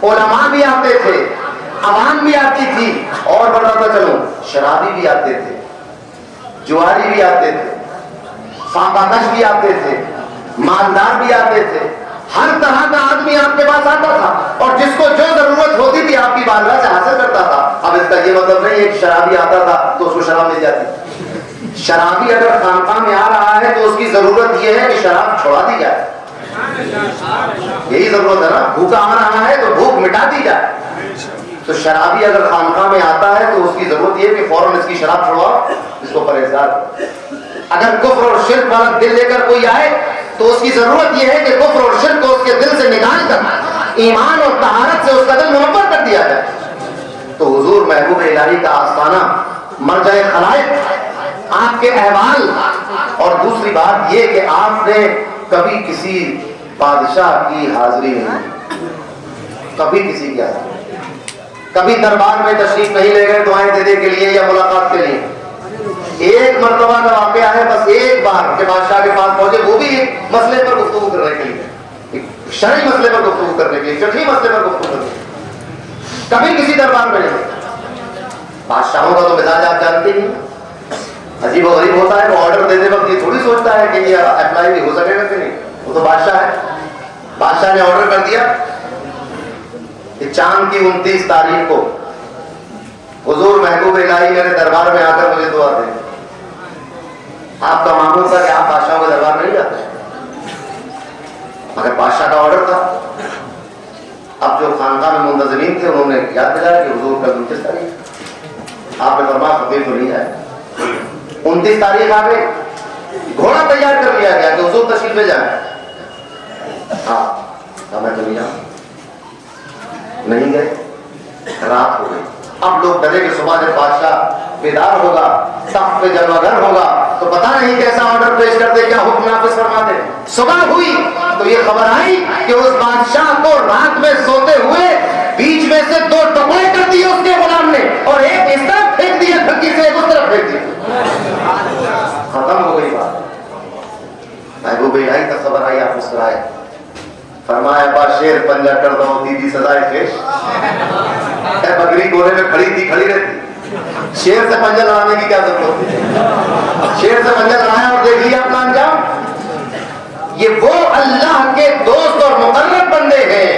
उलमा भी आते थे, अवाम भी आती थी, और बताता चलूं शराबी भी आते थे, जुआरी भी आते थे, फाकाकश भी आते थे, मालदार भी आते थे। हर तरह का आदमी आपके पास आता था और जिसको जो जरूरत होती थी आपकी बारगाह से हासिल करता था। अब इसका ये मतलब नहीं है कि शराबी आता था तो उसको शराब मिल जाती। शराबी अगर खानकाह में आ रहा है तो उसकी जरूरत यह है कि शराब छुड़ा दी जाए, यही जरूरत है ना। भूखा आ रहा है तो भूख मिटा दी जाए। तो शराबी अगर खानकाह में आता है तो उसकी जरूरत यह है कि फौरन इसकी शराब छुड़वाओ, इसको परहेजगार। अगर कुफ्र और शिर्क वाला दिल लेकर कोई आए तो उसकी जरूरत यह है कि कुफ्र और शिर्क को उसके दिल से निकाल कर ईमान और तहारत से उसका दिल मुनव्वर कर दिया जाए। तो हुजूर महबूब इलाही का आस्थाना मरजाए खलाइक, आपके अहवाल, और दूसरी बात यह कि आपने कभी किसी बादशाह की हाजिरी नहीं, कभी किसी की हाजिरी, कभी दरबार में तशरीफ नहीं ले गए दुआएं देने के लिए या मुलाकात के लिए, एक मर्तबा का वाकया है, बस एक बार के बादशाह के पास पहुंचे, वो भी एक मसले पर गुफ्तगू करने के लिए, एक शरई मसले पर गुफ्तगू करने के लिए, जटिल मसले पर गुफ्तगू करने के लिए। कभी किसी दरबार में नहीं। बादशाहों का तो मिजाज आप जानते ही, अजीब और गरीब होता है। वो ऑर्डर देते वक्त ये थोड़ी सोचता है कि ये अप्लाई भी हो सकेगा कि नहीं, वो तो बादशाह है। बादशाह ने ऑर्डर कर दिया कि चांद की 29 तारीख को हुजूर महबूब इलाही मेरे दरबार में आकर मुझे दुआ दें। आपका मामूल था कि आप बादशाह के दरबार में नहीं जाते, मगर बादशाह का ऑर्डर था। अब जो खानदान में मुंतजमीन थे उन्होंने याद दिलाया कि हुजूर कल 29 तारीख, आपने फरमाया खतीब तो नहीं जाए। 29 तारीख आ गई, घोड़ा तैयार कर लिया गया कि हुजूर तशरीफ ले जाए। हाँ, मैं तो नहीं जाऊं, नहीं गए। रात हो गई। अब लोग डरे कि सुबह जब बादशाह बेदार होगा, तख्त पे जलवागर होगा, तो पता नहीं कैसा ऑर्डर पेश करते, क्या हुक्म नाफिज फरमाते। सुबह हुई तो ये खबर आई कि उस बादशाह को रात में सोते हुए बीच में से 2 टुकड़े कर दिए उसके गुलाम ने, और एक इस तरफ फेंक दिया, धक्की से उस तरफ फेंक दिया। खत्म हो गई बात। महबूब इलाही तक खबर आई, आप मुस्कुराए, फरमाया बा शेर पंजा कर दो, दीदी सजाए शेष। बकरी कोने में खड़ी थी, खड़ी रहती, शेर से पंजा लड़ाने की क्या जरूरत होती। शेर से पंजा लड़ाया और देख लिया अपना अंजाम। ये वो अल्लाह के दोस्त और मुकर्रब बंदे हैं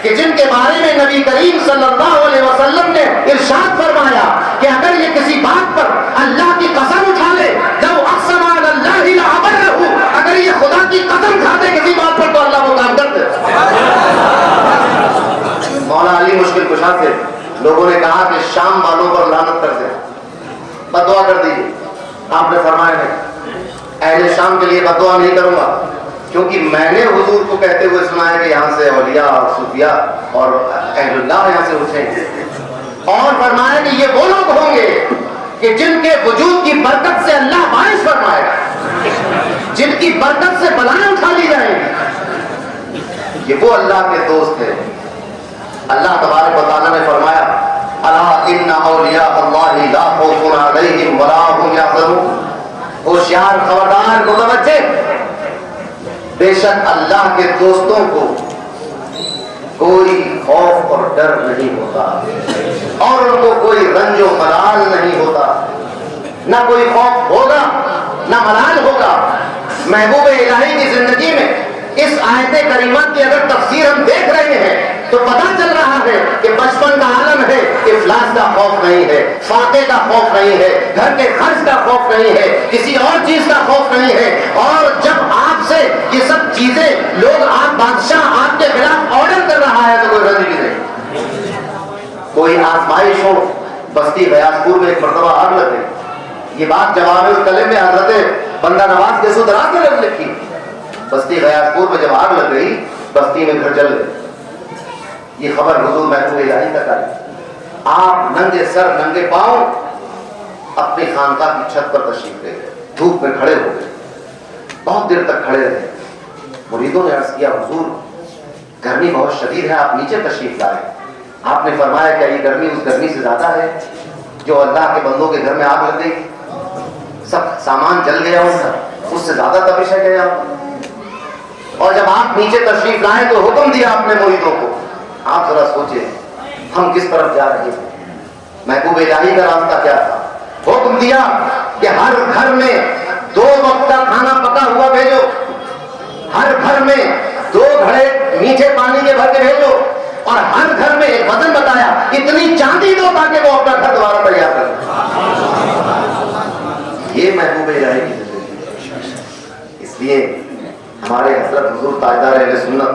कि जिनके बारे में नबी करीम सल्लल्लाहु अलैहि वसल्लम ने इरशाद फरमाया कि अगर ये किसी बात पर अल्लाह की कसम उठा ले, जब अक़सम अलल्लाहि लअबरहु, अगर ये खुदा की कसम खा दे किसी बात पर, तो अल्लाह वो काम कर दे। मौला अली मुश्किल कुशा से लोगों ने कहा कि शाम वालों पर लानत कर दे, बददुआ कर दीजिए। आपने फरमाया नहीं, अहले शाम के लिए बददुआ नहीं करूंगा, क्योंकि मैंने हुजूर को कहते हुए सुना है कि यहाँ से औलिया और सूफिया और अहलुल्लाह यहाँ से उठेंगे। और फरमाया कि ये वो लोग होंगे कि जिनके वजूद की बरकत से अल्लाह बारिश फरमाएगा, जिनकी बरकत से बलाएं उठा ली जाएंगी। ये वो अल्लाह के दोस्त हैं। अल्लाह तबारक व तआला ने फरमाया, अला इन्ना औलिया अल्लाहि ला खौफुन अलैहिम वला हुम यहज़नून। होशियार, खबरदार, मुतवज्जे, बेशक अल्लाह के दोस्तों को कोई खौफ और डर नहीं होता, और उनको कोई रंजो मलाल नहीं होता। ना कोई खौफ होगा ना मलाल होगा। महबूब इलाही की जिंदगी में इस आयत करीमा की अगर तफसीर हम देख रहे हैं तो पता चल रहा है कि बचपन का आलम है, इफलास का खौफ नहीं है, फाके का खौफ नहीं है, घर के खर्च का खौफ नहीं है, किसी और चीज का खौफ नहीं है। और जब आपसे ये सब चीजें लोग, आप बादशाह आपके खिलाफ ऑर्डर कर रहा है, तो कोई रंज नहीं, कोई आजमाइश हो। बस्ती गयासपुर में एक मरतबा आग लग गई। ये बात जवाब कलम में हजरत बंदा नवाज के सुदराज ने लिखी। बस्ती गयासपुर में जब आग लग गई, बस्ती में घर जल गए। ये खबर हुजूर महबूब इलाही तक आई। आप नंगे सर नंगे पांव अपनी खानकाह की छत पर तशरीफ ले गए, धूप में खड़े हो गए, बहुत देर तक खड़े रहे। मुरीदों ने अर्ज किया, हुजूर गर्मी बहुत शदीद है, आप नीचे तशरीफ लाए। आपने फरमाया क्या ये गर्मी उस गर्मी से ज्यादा है जो अल्लाह के बंदों के घर में आग लग गई, सब सामान जल गया उनका, उससे ज्यादा तपिश है क्या? और जब आप नीचे तशरीफ लाए तो हुक्म दिया अपने मुरीदों को। आप जरा सोचिए हम किस तरफ जा रहे हैं। महबूब इलाही का रास्ता क्या था? हुक्म दिया कि हर घर में 2 वक्त का खाना पका हुआ भेजो, हर घर में 2 घड़े मीठे पानी के भर के भेजो, और हर घर में एक वजन बताया इतनी चांदी दो ताकि वो अपना घर दोबारा तैयार करें। ये महबूब इलाही की जिंदगी। इसलिए हमारे हजरत हुजूर ताजदार अहले सुन्नत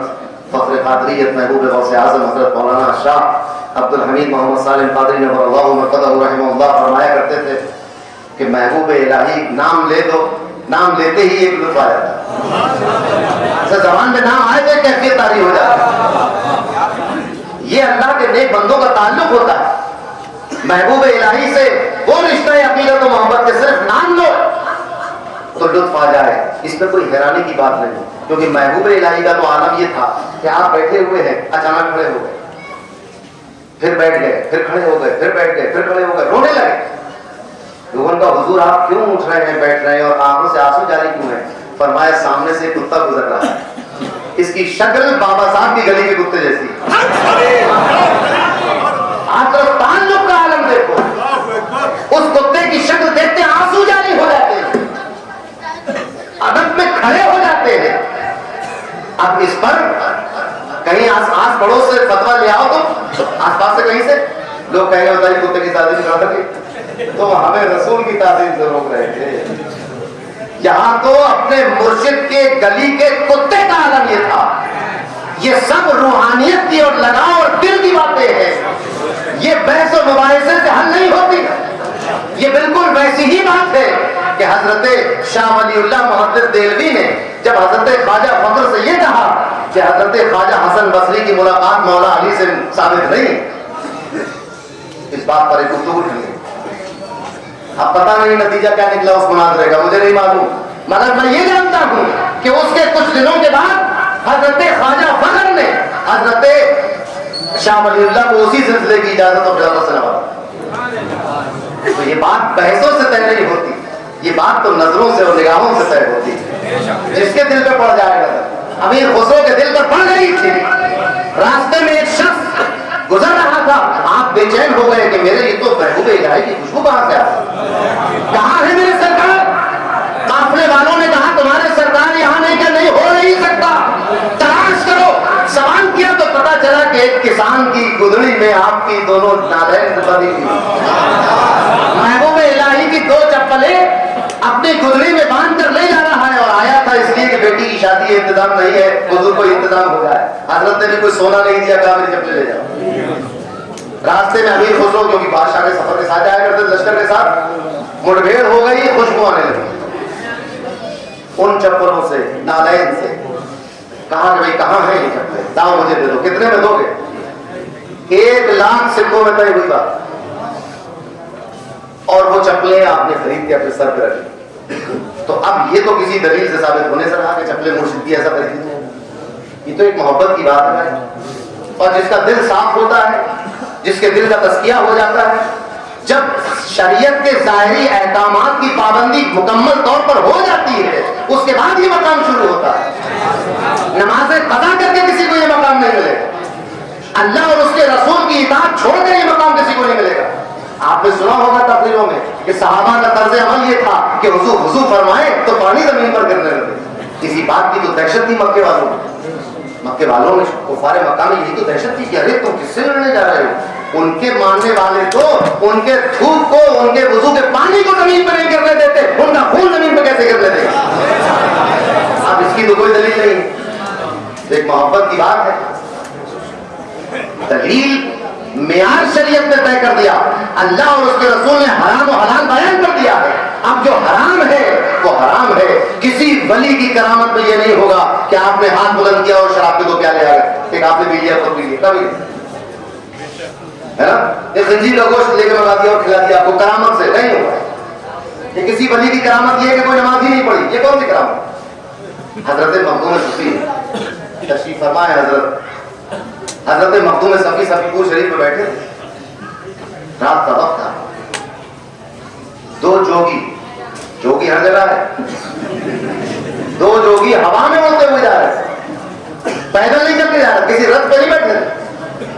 फख्र कादरियत महबूब गौसे आज़म हजरत मौलाना शाह अब्दुल हमीद मोहम्मद सालिम कादरी नव्वरल्लाहु मरक़दहु रहमहुल्लाह फरमाया करते थे कि महबूब इलाही नाम ले दो, नाम लेते ही एक लुत्फ आ जाता, जबान में नाम आए तो कैफियत तारी हो जाती। ये अल्लाह के नेक बंदों का ताल्लुक होता है। महबूब इलाही से वो रिश्ता है अकीदत और मोहब्बत के, सिर्फ नाम लो तो लुत्फ आ जाए, इसमें कोई हैरानी की बात नहीं। क्योंकि महबूब इलाही का तो आलम ये था कि आप बैठे हुए हैं, अचानक खड़े हो गए, फिर बैठ गए, फिर खड़े हो गए, फिर बैठ गए, फिर खड़े हो गए, रोने लगे। लोगों का हुजूर आप क्यों उठ रहे हैं, बैठ रहे हैं और आंखों से आंसू जारी क्यों है? फरमाया सामने से कुत्ता गुजर रहा है, इसकी शक्ल बाबा साहब की गली के कुत्ते जैसी। आप तो ताल्लुक का आलम देखो, उस कुत्ते की शक्ल देखते आंसू जारी हो जाते हैं, अदब में खड़े हो जाते हैं। अब इस पर कहीं आस पड़ोस से फतवा ले आओ, तो आसपास से कहीं से लोग कहेंगे बताइए कुत्ते की ताजीम करा सके, तो हमें रसूल की ताजीम से रोक रहे थे। यहां तो अपने मुर्शिद के गली के कुत्ते का आलम ये था। ये सब रूहानियत की और लगाव और दिल की बातें हैं, ये बहस और मुबाहिसे से हल नहीं होती। ये बिल्कुल वैसी ही बात है कि हजरत शाह वलीउल्लाह मुहद्दिस देलवी ने जब हजरत ख्वाजा फखर से ये कहा कि हजरत ख्वाजा हसन बसरी की मुलाकात मौला अली से साबित नहीं, इस बात पर एक गुफ्तगू हुई। अब पता नहीं नतीजा क्या निकला उस मुनाजरे का, मुझे नहीं मालूम, मगर मैं ये जानता हूं कि उसके कुछ दिनों के बाद हजरत ख्वाजा फखर ने हजरत शाह वलीउल्लाह को उसी सिलसिले की इजाजत और इजाजत से नवाजा। तो ये बात बहसों से तय नहीं होती, ये बात तो नजरों से और निगाहों से तय होती है। जिसके दिल पे पड़ जाए नजर, अमीर खुसरो के दिल पर पड़ गई थी। रास्ते में एक शख्स गुजर रहा था, आप बेचैन हो गए कि मेरे ये तो महबूबे इलाही की खुशबू कहां से आ रही? कहां है मेरे सरकार? काफले वालों ने कहा तुम्हारे सरकार यहां नहीं, क्या नहीं हो नहीं सकता, तलाश करो। सवाल किया तो पता चला कि एक किसान की गुदड़ी में आपकी दोनों नादैन बंधी थी। महबूबे इलाही की दो चप्पलें अपनी गुदड़ी में बांध कर ले जा रहा है, और आया था इसलिए कि बेटी की शादी इंतजाम नहीं है, हुजूर को इंतजाम हो जाए। हजरत ने भी कोई सोना नहीं दिया, कहा मेरी चप्पलें ले जाओ। रास्ते में अमीर खुसरो जो कि बादशाह के सफर के साथ जाया करते लश्कर के साथ, मुठभेड़ हो गई, खुशबू आने लगी उन चप्पलों से, नालैन से। कहा कि भाई कहां है ये चप्पलें, दाओ मुझे दे दो। कितने में दोगे? 1 लाख सिक्कों में तय हुई बात। और वो चप्पलें आपने खरीद के अपने सर पे रखी। तो अब ये तो किसी दलील से साबित होने से रहा कि चप्पलें मुर्शिद की ऐसा खरीदी है, ये तो एक मोहब्बत की बात है। और जिसका दिल साफ होता है, जिसके दिल का तस्किया हो जाता है, जब शरीयत के ज़ाहिरी अहकामात की पाबंदी मुकम्मल तौर पर हो जाती है, उसके बाद ये मकाम शुरू होता है। नमाज़ें कज़ा करके किसी को ये मकाम नहीं मिलेगा, अल्लाह और उसके रसूल की इताअत छोड़कर ये मकाम किसी को नहीं मिलेगा। आपने सुना होगा तकरीरों में कि सहाबा का तर्ज अमल ये था कि हुजूर हुजूर फरमाए तो पानी जमीन पर गिरने लगे। इसी बात की तो दहशत थी मक्के वालों ने, कुफारे मक्का में यही तो दहशत थी कि अरे तुम किससे लड़ने जा रहे हो। उनके मानने वाले तो उनके थूक को, उनके वुजू के पानी को जमीन पर नहीं गिरने देते, उनका खून जमीन पर कैसे गिरने देंगे? अब इसकी तो कोई दलील नहीं, एक मोहब्बत की बात है। दलील मेयार शरीयत ने तय कर दिया, अल्लाह और उसके रसूल ने हराम और हलाल बयान कर दिया है। अब जो हराम है वो हराम है। किसी वली की करामत में ये नहीं होगा कि आपने हाथ बुलंद किया और शराब के 2 प्याले आ गए, एक आपने पी लिया, खुद पी लिया, कभी है ना, एक खंजीर का गोश्त लेकर मंगा दिया और खिला दिया, आपको करामत से नहीं होगा। ये किसी वली की करामत ये है कि कोई नमाज ही नहीं पढ़ी, ये कौन सी करामत? हजरत मखदूम सफी तशरीफ फरमाए, हजरत मखदूम सफी सफीपुर शरीफ में बैठे, रात का वक्त था। 2 जोगी हर जगह है, 2 जोगी हवा में उड़ते हुए जा रहे, पैदल नहीं चलते जा रहे, किसी रथ पे नहीं बैठे,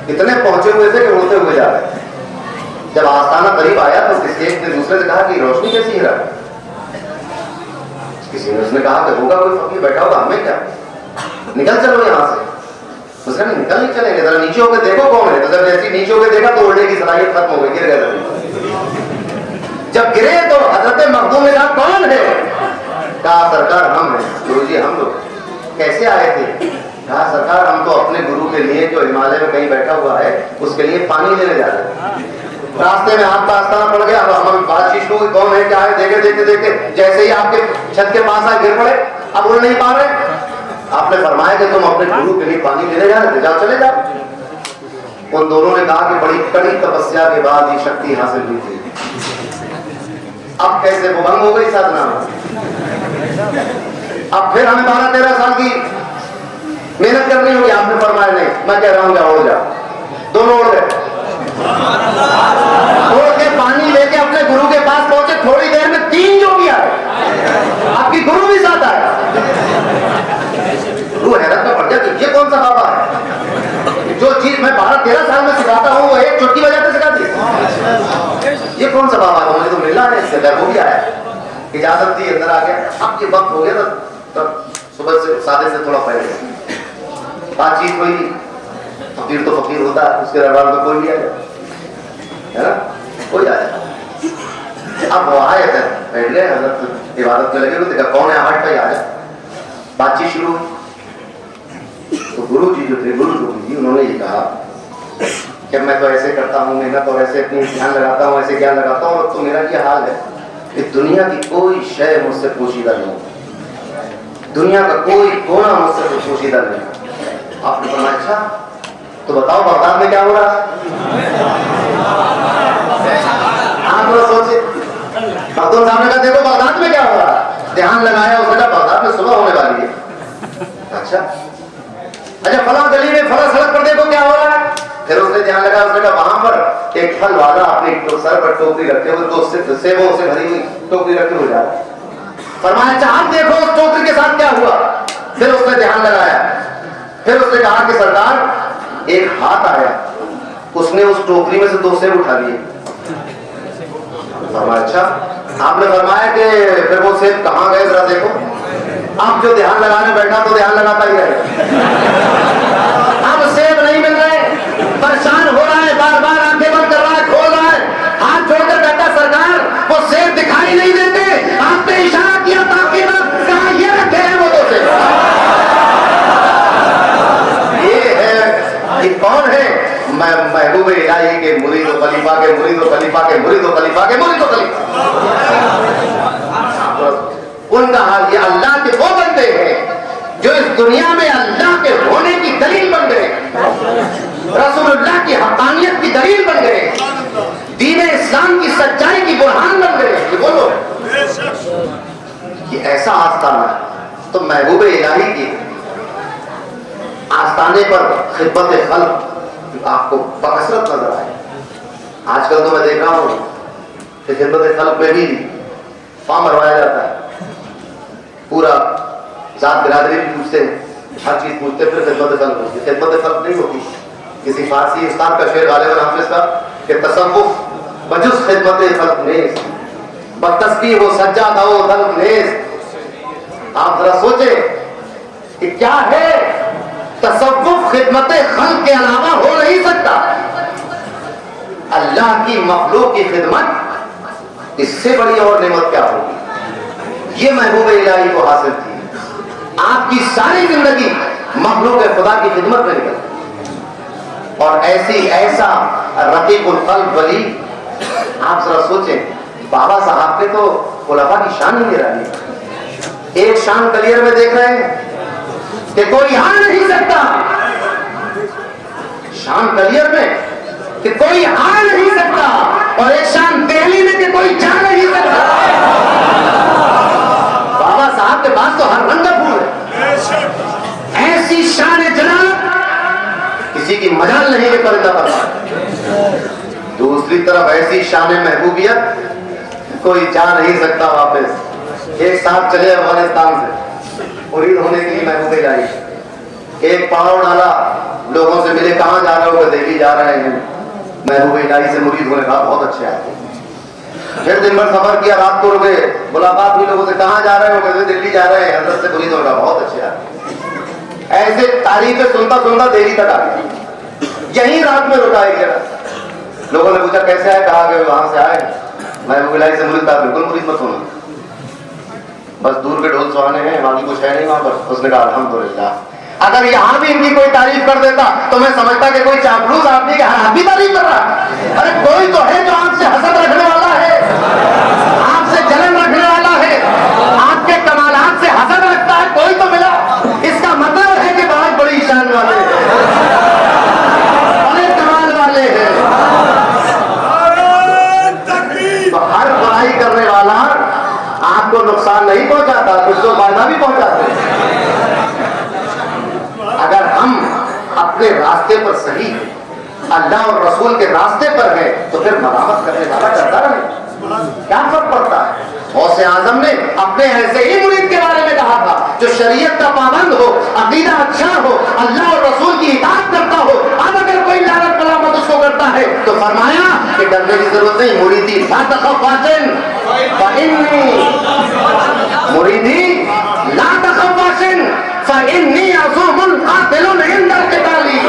इतने पहुंचे हुए थे कि उड़ते हुए जा रहे। जब आस्ताना करीब आया तो किसी एक ने दूसरे से कहा कि रोशनी कैसी है? किसी ने उसने कहा कि होगा कोई फकीर बैठा होगा, हमें क्या, निकल चलो यहां से। उसने निकल नहीं चलेंगे, जरा नीचे होकर देखो कौन है। तो जब जैसे नीचे होकर देखा तो उड़ने की सलाहियत खत्म हो गई, गिर गए। जब गिरे तो हजरत मखदूम ने कहा कौन है? कहा सरकार हम हैं। गुरुजी हम लोग कैसे आए थे? कहा सरकार हम तो अपने गुरु के लिए जो हिमालय में कहीं बैठा हुआ है उसके लिए पानी लेने जा रहे हैं। रास्ते में आपका आस्ताना पड़ गया, हम बातचीत शुरू हुई, कौन है क्या है, देखे देखते जैसे ही आपके छत के पास आए गिर पड़े, अब उड़ नहीं पा रहे। आपने फरमाया कि तुम अपने गुरु के लिए पानी लेने जा रहे थे, जाओ चले जाओ। उन दोनों ने कहा कि बड़ी कड़ी तपस्या के बाद ये शक्ति हासिल हुई थी, अब कैसे वो भंग हो गई साधना। अब फिर हमें 12-13 साल की मेहनत करनी होगी। आपने फरमाया नहीं, मैं कह रहा हूं जाओ, उड़ जाओ। दोनों उड़ गए, उड़ के पानी लेके अपने गुरु के पास पहुंचे, बाबा है? जो चीज मैं 12-13 साल में सिखाता हूँ वो एक चुटकी बजाते सिखा दी। ये कौन सा बाबा है? मुझे तो मिला है, इससे डर हो गया है, इजाजत दी, अंदर आ गया। अब ये वक्त हो गया तब सुबह से सादे से थोड़ा पहले बातचीत हुई। फकीर तो फकीर होता है, उसके दरबार में कोई भी आ जाए, है ना, कोई आ जाए। अब वो आए थे, बैठ गए, हजरत इबादत में लगे हुए, देखा कौन है, हट पे आ जाए। बातचीत शुरू हुई तो गुरु जी जो थे, गुरु जी उन्होंने ये कहा कि मैं तो ऐसे करता हूँ मेहनत और ऐसे अपनी ध्यान लगाता हूँ, ऐसे ज्ञान लगाता हूँ, और तो मेरा ये हाल है कि दुनिया की कोई शय मुझसे पोशीदा नहीं, दुनिया का कोई कोना मुझसे पोशीदा नहीं। आपने कहा अच्छा तो बताओ बगदाद में क्या हो रहा है? आप लोग सोचे, मखदूम साहब ने कहा देखो बगदाद में क्या हो रहा है। ध्यान लगाया, उसने कहा बगदाद में सुबह होने वाली है। अच्छा फला गली में फला सड़क पर देखो क्या हो रहा है। फिर उसने ध्यान लगाया, उसने कहा वहां पर एक फल वाला अपने सर पर टोकरी रखे हुए, दो सेबों से भरी हुई टोकरी रखे हुए जा रहा है। फरमाया अच्छा आप देखो उस टोकरी के साथ क्या हुआ। फिर उसने ध्यान लगाया, फिर उसने कहा कि सरकार एक हाथ आया, उसने उस टोकरी में से 2 सेब उठा लिए। फरमाया अच्छा। आपने फरमाया कि फिर वो सेब कहाँ गए जरा देखो। अब जो ध्यान लगाने बैठा तो ध्यान लगाता ही रहे, अब सेब नहीं मिल रहे, परेशान हो रहा है, बार बार आंखें बंद कर रहा है, खोल रहा है, हाथ छोड़कर कहता सरकार वो सेब दिखाई नहीं देते, आपने इशारा किया था कि कहाँ ये रखे हैं वो 2 सेब। ये है, ये कौन है? मैं महबूब इलाही के मुरीद व खलीफा के मुरीद व खलीफा के मुरीद व खलीफा के मुरीद व खलीफा। उनका हाल ये, अल्लाह के वो बंदे हैं जो इस दुनिया में अल्लाह के होने की दलील बन गए, रसूलुल्लाह की हक़ानियत की दलील बन गए, दीन इस्लाम की सच्चाई की बुरहान बन गए। ये बोलो, ये ऐसा आस्ताना है। तो महबूब इलाही की आस्ताने पर खिदमत खल्क आपको बकसरत नजर आए। आजकल तो मैं देख रहा हूँ कि खिदमत खल्क में भी फॉर्म भरवाया जाता है, पूरा जात बिरादरी भी पूछते हैं, हर चीज पूछते हैं, फिर खिदमत खल्क होती है। खिदमत खल्क नहीं होती। किसी फारसी उस्ताद का शेर गालिबन हाफिज का कि तसव्वुफ बजुस खिदमत खल्क नेस बतस्बीह हो सज्जादा हो दल्क नेस। आप जरा सोचे कि क्या है तसव्वुफ खिदमत खल्क के अलावा हो नहीं सकता। अल्लाह की मखलूक की खिदमत, इससे बड़ी और नेमत क्या होगी। ये महबूब इलाही को हासिल थी। आपकी सारी जिंदगी मखलूक खुदा की खिदमत में निकल, और ऐसा रकीबुल कल्ब वली। आप जरा सोचें, बाबा साहब ने तो खुलाफा की शान ही नहीं रही। एक शान कलियर में देख रहे हैं कि कोई आ नहीं सकता, शान कलियर में कि कोई आ नहीं सकता, और एक शान दिल्ली में कि कोई जा नहीं सकता। बाबा साहब के पास तो हर रंग फूल है, ऐसी शान जनाब किसी की मजाल नहीं है परिंदा पर। दूसरी तरफ ऐसी शान महबूबियत कोई जा नहीं सकता वापस। एक साथ चले अफगानिस्तान से मुरीद होने के लिए महबूब इलाही, एक पहाड़ डाला, लोगों से मिले, कहाँ जा रहे हो? दिल्ली जा रहे हैं। महबूब इलाही से मुरीद होने का बहुत अच्छे आते। फिर दिन भर सफर किया, रात को रुके, मुलाकात हुई लोगों से, कहाँ जा रहे हो? दिल्ली जा रहे हैं। हजरत से मुरीद होने का बहुत अच्छे आते। ऐसे तारीफें सुनता सुनता दिल्ली तक आ गया। यही रात में रुका एक जगह। लोगों ने पूछा कैसे आए? कहा गए वहां से आए। महबूब इलाही से मुरीद था। बिल्कुल मुरीद मत होना, बस दूर के ढोल सुहाने हैं, बाकी कुछ है नहीं वहां पर। उसने कहा अल्हम्दुलिल्लाह। अगर यहाँ भी इनकी कोई तारीफ कर देता तो मैं समझता कि कोई चापलूस आदमी के हाथ भी तारीफ कर रहा। अरे कोई तो है जो आपसे हसद रखने वाला है, आपसे जलन रखने वाला है, आपके कमालात से हसद रखता है, कोई तो मिला। इसका मतलब है कि बहुत बड़ी शान वाले हैं, बड़े कमाल वाले हैं। तो हर बुराई करने वाला आपको नुकसान नहीं पहुंचाता, कुछ तो फायदा भी पहुंचाते हैं। अगर हम अपने रास्ते पर सही अल्लाह और रसूल के रास्ते पर है तो फिर मरामत करने वाला करता रहे, क्या फर्क पड़ता है। गौसे आजम ने अपने ऐसे ही मुरीद के बारे में कहा था जो शरीयत का पाबंद हो, अकीदा अच्छा हो, अल्लाह और रसूल है तो फरमाया कि डरने की जरूरत नहीं, मुरीदी ला तखफ वासिन फइन्नी, मुरीदी ला तखफ वासिन फइन्नी अज़ूमुल कातिलुन इंदल क़िताली।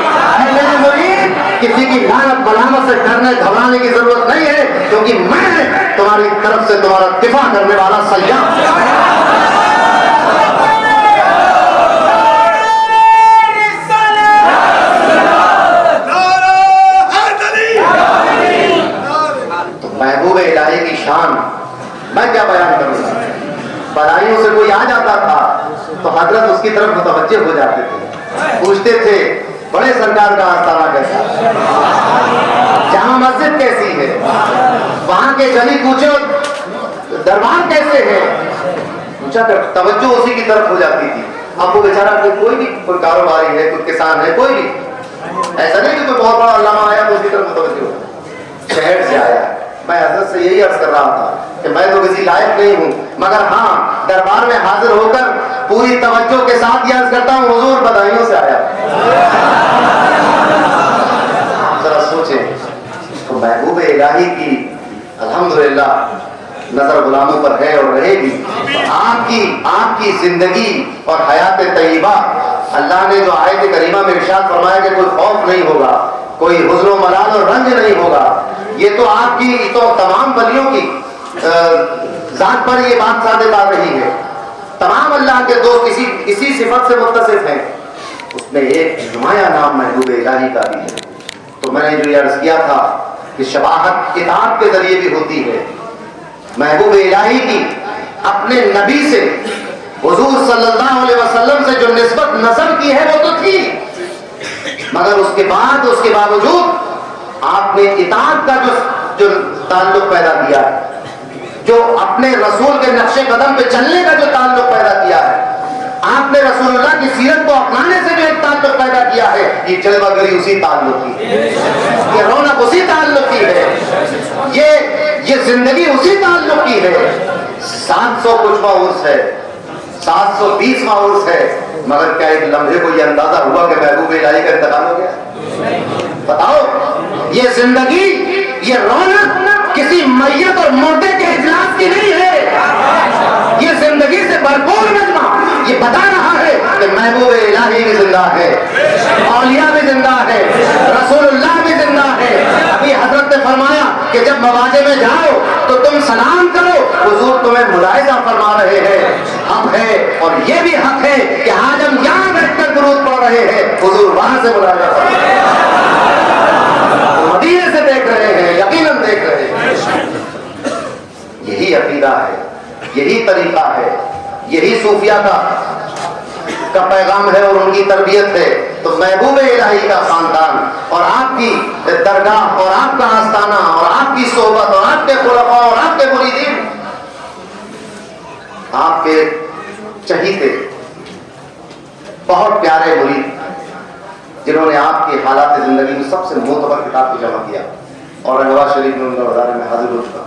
मेरे मुरीद, किसी की लानत मलामत से डरने घबराने की जरूरत नहीं है, क्योंकि मैं तुम्हारी तरफ से तुम्हारा दिफा करने वाला सय्याद। महबूब इलाही की शान मैं क्या बयान करूंगा। बदायूं से कोई आ जाता था तो हजरत उसकी तरफ मुतवज्जे हो जाते थे, पूछते थे बड़े सरकार का आस्थाना कैसा, जहां मस्जिद कैसी है, वहां के गली कूचे दरबार कैसे है, पूछा कर तवज्जो उसी की तरफ हो जाती थी। अब वो बेचारा कोई भी कोई कारोबारी है, कोई किसान है, कोई भी, ऐसा नहीं कि कोई बहुत बड़ा अल्लामा आया तो उसकी तरफ मुतवज्जे हो। शहर से आया, मैं हजरत से यही अर्ज कर रहा था कि मैं तो किसी लायक नहीं हूं, मगर हाँ दरबार में हाजिर होकर पूरी तवज्जो के साथ ये अर्ज करता हूं, हुजूर बदायूं से आया। आप जरा सोचें, तो महबूब इलाही की अल्हम्दुलिल्लाह नजर गुलामों पर है और रहेगी। आपकी जिंदगी और हयात तय्यबा, अल्लाह ने जो आयत करीमा में इरशाद फरमाया कि कोई खौफ नहीं होगा, कोई हुज़्न और मलाल और रंज नहीं होगा, ये तो आपकी तो तमाम वलियों की जात पर ये बात साबित आ रही है। तमाम अल्लाह के दोस्त इसी सिफत से मुत्तसिफ हैं। उसमें एक नुमाया नाम महबूब इलाही का भी है। तो मैंने जो अर्ज किया था कि शबाहत किताब के जरिए भी होती है। महबूब इलाही की अपने नबी से, हुजूर सल्लल्लाहु अलैहि वसल्लम से जो निस्बत नसब की है वो तो थी, मगर उसके बावजूद आपने इताअत का जो ताल्लुक पैदा किया है, जो अपने रसूल के नक्शे कदम पे चलने का जो ताल्लुक पैदा किया है, आपने रसूलुल्लाह की सीरत को अपनाने से जो एक ताल्लुक पैदा किया है, ये जलवागरी उसी ताल्लुक की है, ये रौनक उसी ताल्लुक की है, ये जिंदगी उसी ताल्लुक की है। 700 कुछवा उर्स है, 720वां उर्स है, मगर क्या एक लम्हे को ये अंदाजा हुआ कि महबूब इलाही का इंतकाल हो गया? बताओ, ये जिंदगी, ये रौनक किसी मैयत और मुर्दे के इजलास की नहीं है। ये जिंदगी से भरपूर नज़्मा ये बता रहा है कि महबूब इलाही भी जिंदा है, औलिया भी जिंदा है, रसूलुल्लाह भी जिंदा है। अभी हजरत ने फरमाया कि जब मवाजे में जाओ तो तुम सलाम करो, हुजूर तुम्हें मुलाहिजा फरमा रहे हैं। हक है, और ये भी हक है कि आज हम यहाँ बैठकर दुरूद पढ़ रहे हैं, हुजूर वहां से मुलाहिजा फरमा रहे हैं, मदीने से देख रहे हैं, यकीनन देख रहे हैं। यही अकीदा है, यही तरीका है, यही सूफिया का पैगाम है और उनकी तरबियत है। तो महबूब इलाही का खानदान और आपकी दरगाह और आपका आस्ताना और आपकी सोहबत और आपके खुलफा और आपके मुरीदीन, आपके चहीते बहुत प्यारे मुरीद जिन्होंने आपके हालात जिंदगी में सबसे मोतबर किताब को जमा किया, और नवाज शरीफ में उनका वज़ारे में हाजिर हो चुका।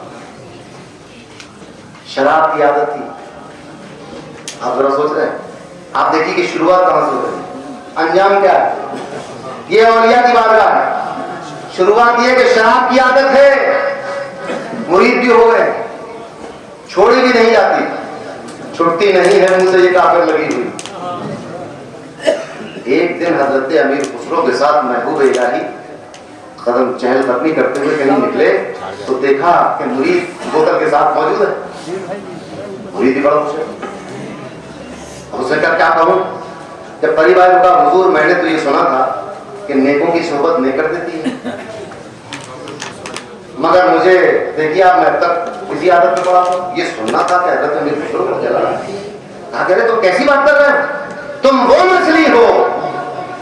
शराब की आदत थी, आप जरा सोच रहे हैं, आप देखिए कि शुरुआत कहां से हो रही, अंजाम क्या है। ये औलिया की बारगाह है। शुरुआत ये कि शराब की आदत है, मुरीद भी हो गए, छोड़ी भी नहीं जाती, छुट्टी नहीं है मुझसे ये काफिर लगी हुई। एक दिन हजरत अमीर खुसरो के साथ महबूब इलाही कदम चहलकदमी करते हुए कहीं निकले तो देखा कि मुरीद बोतल के साथ मौजूद है। मुरीद भी बड़ा खुश है, उसने कहा क्या कहूं, जब परिवार का हुजूर मैंने तो ये सुना था कि नेकों की सोहबत नेकर देती है, मगर मुझे देखिए आप मैं अब तक इसी आदत में पड़ा था, ये सुनना था कि हजरत अमीर खुसरो को जला कहा, कह रहे तुम कैसी बात कर रहे हो, तुम वो मछली हो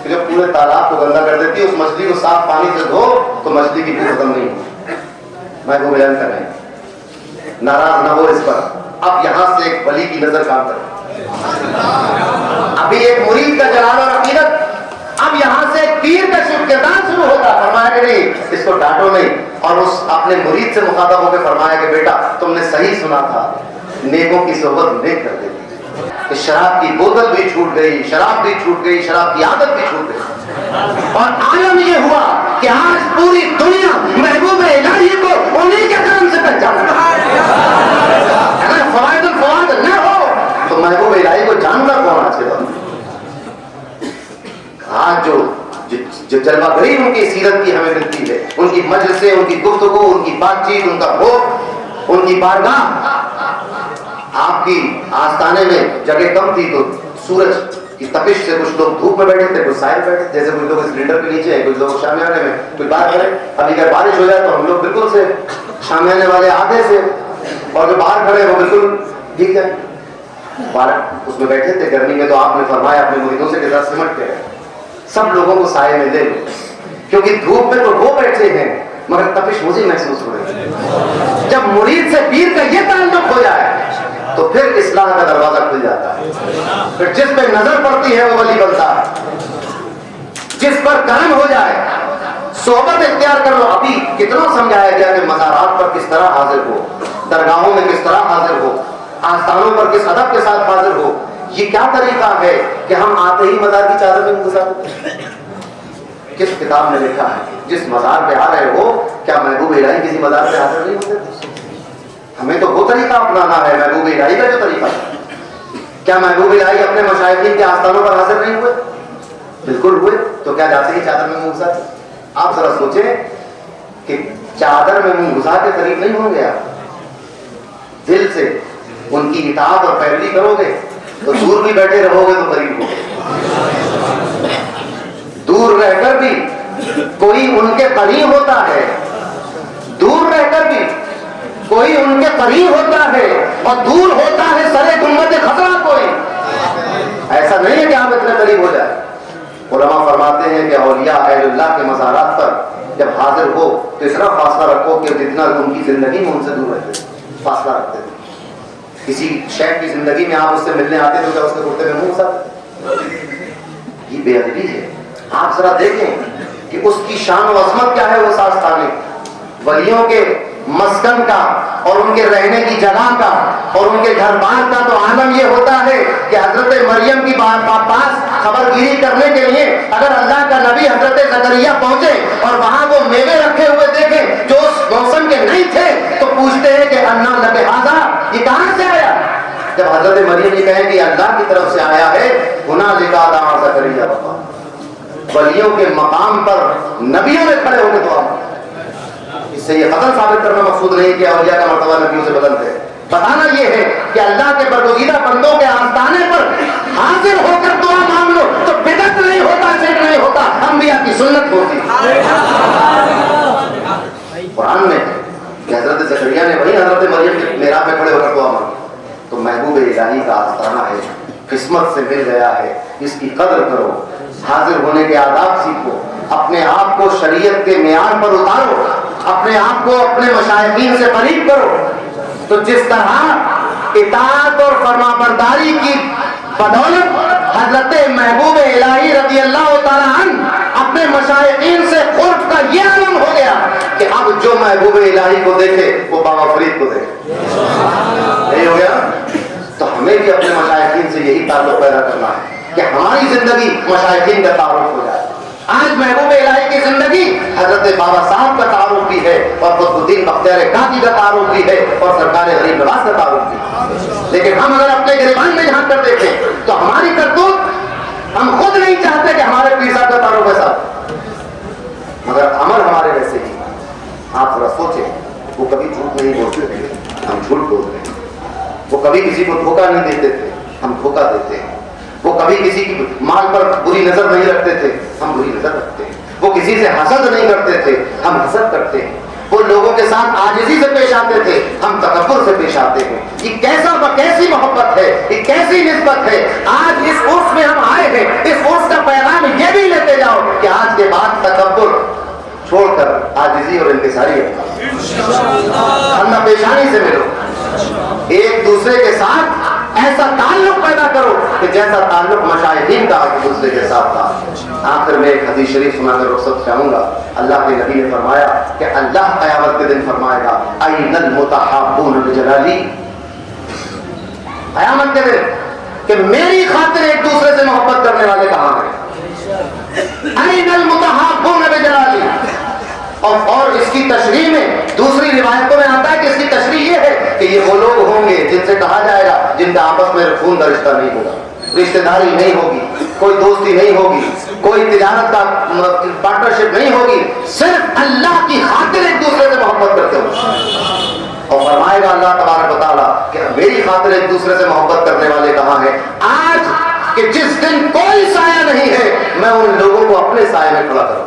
कि जो पूरे तालाब को गंदा कर देती है, उस मछली को साफ पानी से धो तो मछली की भी खत्म नहीं हो। मैं वो बयान कर रहे हैं, नाराज ना हो इस पर। अब यहां से एक वली की नजर काम कर, अभी एक मुरीद का जलाल और अकीदत, अब यहां से एक पीर का किरदार शुरू होगा। फरमाया कि नहीं, इसको डांटो नहीं, और उस अपने मुरीद से मुखातब होकर फरमाया कि बेटा तुमने सही सुना था, नेकों की सोहबत नेक कर देती। कि शराब की बोतल भी छूट गई, शराब भी छूट गई, शराब की आदत भी छूट गई, और आलम ये हुआ कि आज पूरी दुनिया जो जलवागरी उनकी सीरत की हमें मिलती है, उनकी मजलिसें, उनकी गुफ्तगू, उनकी बातचीत, उनका भोग, उनकी बारगाह। आपकी आस्थाने में जगह कम थी तो सूरज की तपिश से कुछ लोग धूप में बैठे थे, कुछ साइड बैठे, जैसे कुछ लोग सिलेंडर के नीचे हैं, कुछ लोग शामियाने में, कुछ बाहर खड़े। अभी अगर बारिश हो जाए तो हम लोग बिल्कुल से शामियाने वाले आधे से, और जो बाहर खड़े वो बिल्कुल भीग जाए। बाहर उसमें बैठे थे गर्मी में, तो आपने फरमाया अपने मुरीदों से के साथ सिमट के सब लोगों को साए में ले लो, क्योंकि धूप में तो वो बैठे हैं मगर तपिश मुझे महसूस हो रही है। जब मुरीद से पीर का ये ताल्लुक हो जाए तो फिर इस्लाम का दरवाजा खुल जाता है। फिर जिस पे नजर पड़ती है वो वली बनता है, जिस पर करम हो जाए, सोहबत इख्तियार कर लो। अभी कितना समझाया गया कि मज़ारात पर किस तरह हाजिर हो, दरगाहों में किस तरह हाजिर हो, आस्थानों पर किस अदब के साथ हाजिर हो। ये क्या तरीका है कि हम आते ही मज़ार की चादर में घुसा देते? किस किताब में लिखा है जिस मज़ार पे आ रहे हो क्या महबूब इलाही किसी मज़ार पे हाजिर नहीं होते? हमें तो वो तरीका अपनाना है महबूब इलाही का जो तरीका है। क्या महबूब इलाही अपने मशाइखीन के आस्थानों पर हाजिर नहीं हुए? बिल्कुल हुए। तो क्या जाते ही चादर में मुंह घुसा? आप जरा सोचें कि चादर में मुंह घुसा के करीब नहीं होंगे आप, दिल से उनकी इताअत और पैरवी करोगे तो दूर भी बैठे रहोगे तो करीब होगे। दूर रहकर भी कोई उनके करीब होता है, दूर रहकर भी कोई उनके करीब होता है, और दूर होता है सरे गुम्बद खतरा कोई। ऐसा नहीं है कि आप इतने करीब हो जाए। उलमा फरमाते हैं कि औलिया अहलुल्लाह के मज़ारात पर जब हाजिर हो तो इतना फासला रखो कि जितना उनकी जिंदगी में उनसे दूर रहते थे, फासला रखते थे। किसी शेख की जिंदगी में आप उससे मिलने आते तो क्या उसके कुर्ते में मुंह साथ? ये बेअदबी है। आप जरा देखें कि उसकी शान और अजमत क्या है। वो आस्थाने वलियों के मस्कन का और उनके रहने की जगह का और उनके घर बार का तो आलम ये होता है कि हजरत मरियम की पास खबरगिरी करने के लिए अगर अल्लाह का नबी हजरत ज़करिया पहुंचे और वहां वो मेवे रखे हुए देखे जो उस मौसम के नहीं थे, तो पूछते हैं कि अन्ना लगे हाजा, ये कहां से आया? जब हजरत मरियम ये कहें कि अल्लाह की तरफ से आया है, हुना लिखा दामा ज़करिया बाबा, वलियों के मकाम पर नबियों ने खड़े होकर दुआ। इससे ये कतल साबित करना मकसूद नहीं कि औलिया का मर्तबा नबियों से बुलंद है। बताना ये है कि अल्लाह के बरगुज़ीदा बंदों के आस्थाने पर हाजिर होकर दुआ मांग लो तो बिदअत नहीं होता, शिर्क नहीं होता, अंबिया की सुन्नत होती। कुरान में कि हजरत ज़करिया ने वही हजरत मरियम के मेहराब में खड़े होकर दुआ मांगी। तो महबूब इलाही का आस्थाना है, किस्मत से मिल गया है, इसकी कदर करो, हाजिर होने के आदाब सीखो, अपने आप को शरीयत के मेयार पर उतारो, अपने आप को अपने मशाइखीन से करीब करो। तो जिस तरह इताअत और फरमाबरदारी की बदौलत हजरत महबूब इलाही रज़ी अल्लाह तआला अन्हु अपने मशाइखीन से खुर्फ का ये आलम हो गया कि अब जो महबूब इलाही को देखे वो बाबा फरीद को देखे, नहीं हो गया? तो हमें भी अपने मशाइखीन से यही ताल्लुक पैदा करना है कि हमारी जिंदगी मशाइखीन का तारुफ हो जाए। आज महबूब इलाही की जिंदगी हजरत बाबा साहब का तारुफ भी है और कुतुबुद्दीन बख्तियार काकी का तारुफ भी है और सरकार गरीब नवाज का तारुफ भी है। लेकिन हम अगर अपने गिरबान में झांक कर देखें तो हमारी करतूत, हम खुद नहीं चाहते कि हमारे पीर साहब का तारुफ ऐसा, मगर अमल हमारे वैसे ही। आप थोड़ा सोचें, वो कभी झूठ नहीं बोलते थे, हम झूठ बोलते हैं। वो कभी किसी को धोखा नहीं देते थे, हम धोखा देते हैं। वो कभी किसी की माल पर बुरी नजर नहीं रखते थे, हम बुरी नजर रखते हैं। वो किसी से हसद नहीं करते थे, हम हसद करते हैं। वो लोगों के साथ आजिज़ी से पेश आते थे, हम तकब्बुर से पेश आते हैं। ये कैसी मोहब्बत है, ये कैसी निस्बत है। आज इस उर्स में हम आए हैं, इस उर्स का पैगाम ये भी लेते जाओ कि आज के बाद तकब्बुर छोड़कर आजिज़ी और इंकिसारी अंधा पेशानी से मिलो, एक दूसरे के साथ ऐसा ताल्लुक पैदा करो कि जैसा ताल्लुक मशाइखीन का एक दूसरे के साथ था। आखिर में एक हदीस शरीफ सुनाकर रुखसत चाहूंगा। अल्लाह के नबी ने फरमाया कि अल्लाह क़यामत के दिन फरमाएगा, अय्नल मुतहब्बून बिजलाली, क़यामत के दिन कि मेरी खातिर एक दूसरे से मोहब्बत करने वाले कहां हैं? अय्नल मुतहब्बून बिजलाली। और इसकी तशरीह में दूसरी रिवायतों में आता है कि इसकी तशरीह ये है कि ये वो लोग होंगे जिनसे कहा जाएगा जिनका आपस में खून का रिश्ता नहीं होगा, रिश्तेदारी नहीं होगी, कोई दोस्ती नहीं होगी, कोई तिजारत का पार्टनरशिप नहीं होगी, सिर्फ अल्लाह की खातिर एक दूसरे से मोहब्बत करते हो। और फरमाएगा अल्लाह तबारक व तआला कि मेरी खातिर एक दूसरे से मोहब्बत करने वाले कहाँ हैं? आज कि जिस दिन कोई साया नहीं है, मैं उन लोगों को अपने साये में खड़ा करूं।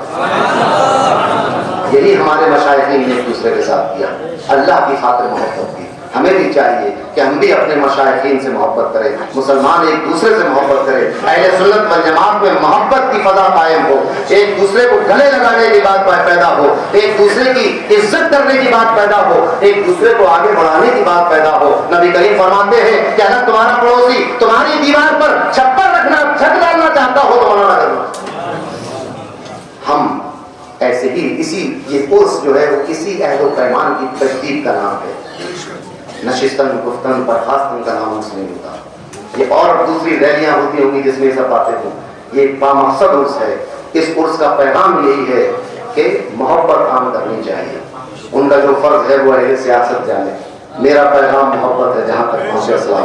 यही हमारे मशाइखीन ने एक दूसरे के साथ किया, अल्लाह की खातिर मोहब्बत की। हमें भी चाहिए कि हम भी अपने मशाइखीन से मोहब्बत करें, मुसलमान एक दूसरे से मोहब्बत करें, अहले सुन्नत वल जमात में मोहब्बत की फजा कायम हो, एक दूसरे को गले लगाने की बात पैदा हो, एक दूसरे की इज्जत करने की बात पैदा हो, एक दूसरे को आगे बढ़ाने की बात पैदा हो। नबी करीम फरमाते हैं कि अगर तुम्हारा पड़ोसी तुम्हारी दीवार पर छप्पर रखना, छत डालना चाहता हो तो मना न करना। हम ऐसे ही इसी ये उर्स जो है वो इसी अहद व पैमान की तजदीद का नाम है। नशिस्तन गुफ्तन बर्खास्तन का नाम उसने होता। ये और दूसरी रैलियां होती होंगी जिसमें सब बातें हों। ये बामकसद उर्स है। इस उर्स का पैगाम यही है कि मोहब्बत आम करनी चाहिए। उनका जो फर्ज है वो अहले सियासत जाने, मेरा पैगाम मोहब्बत है जहां तक पहुंचे। अस्सलाम।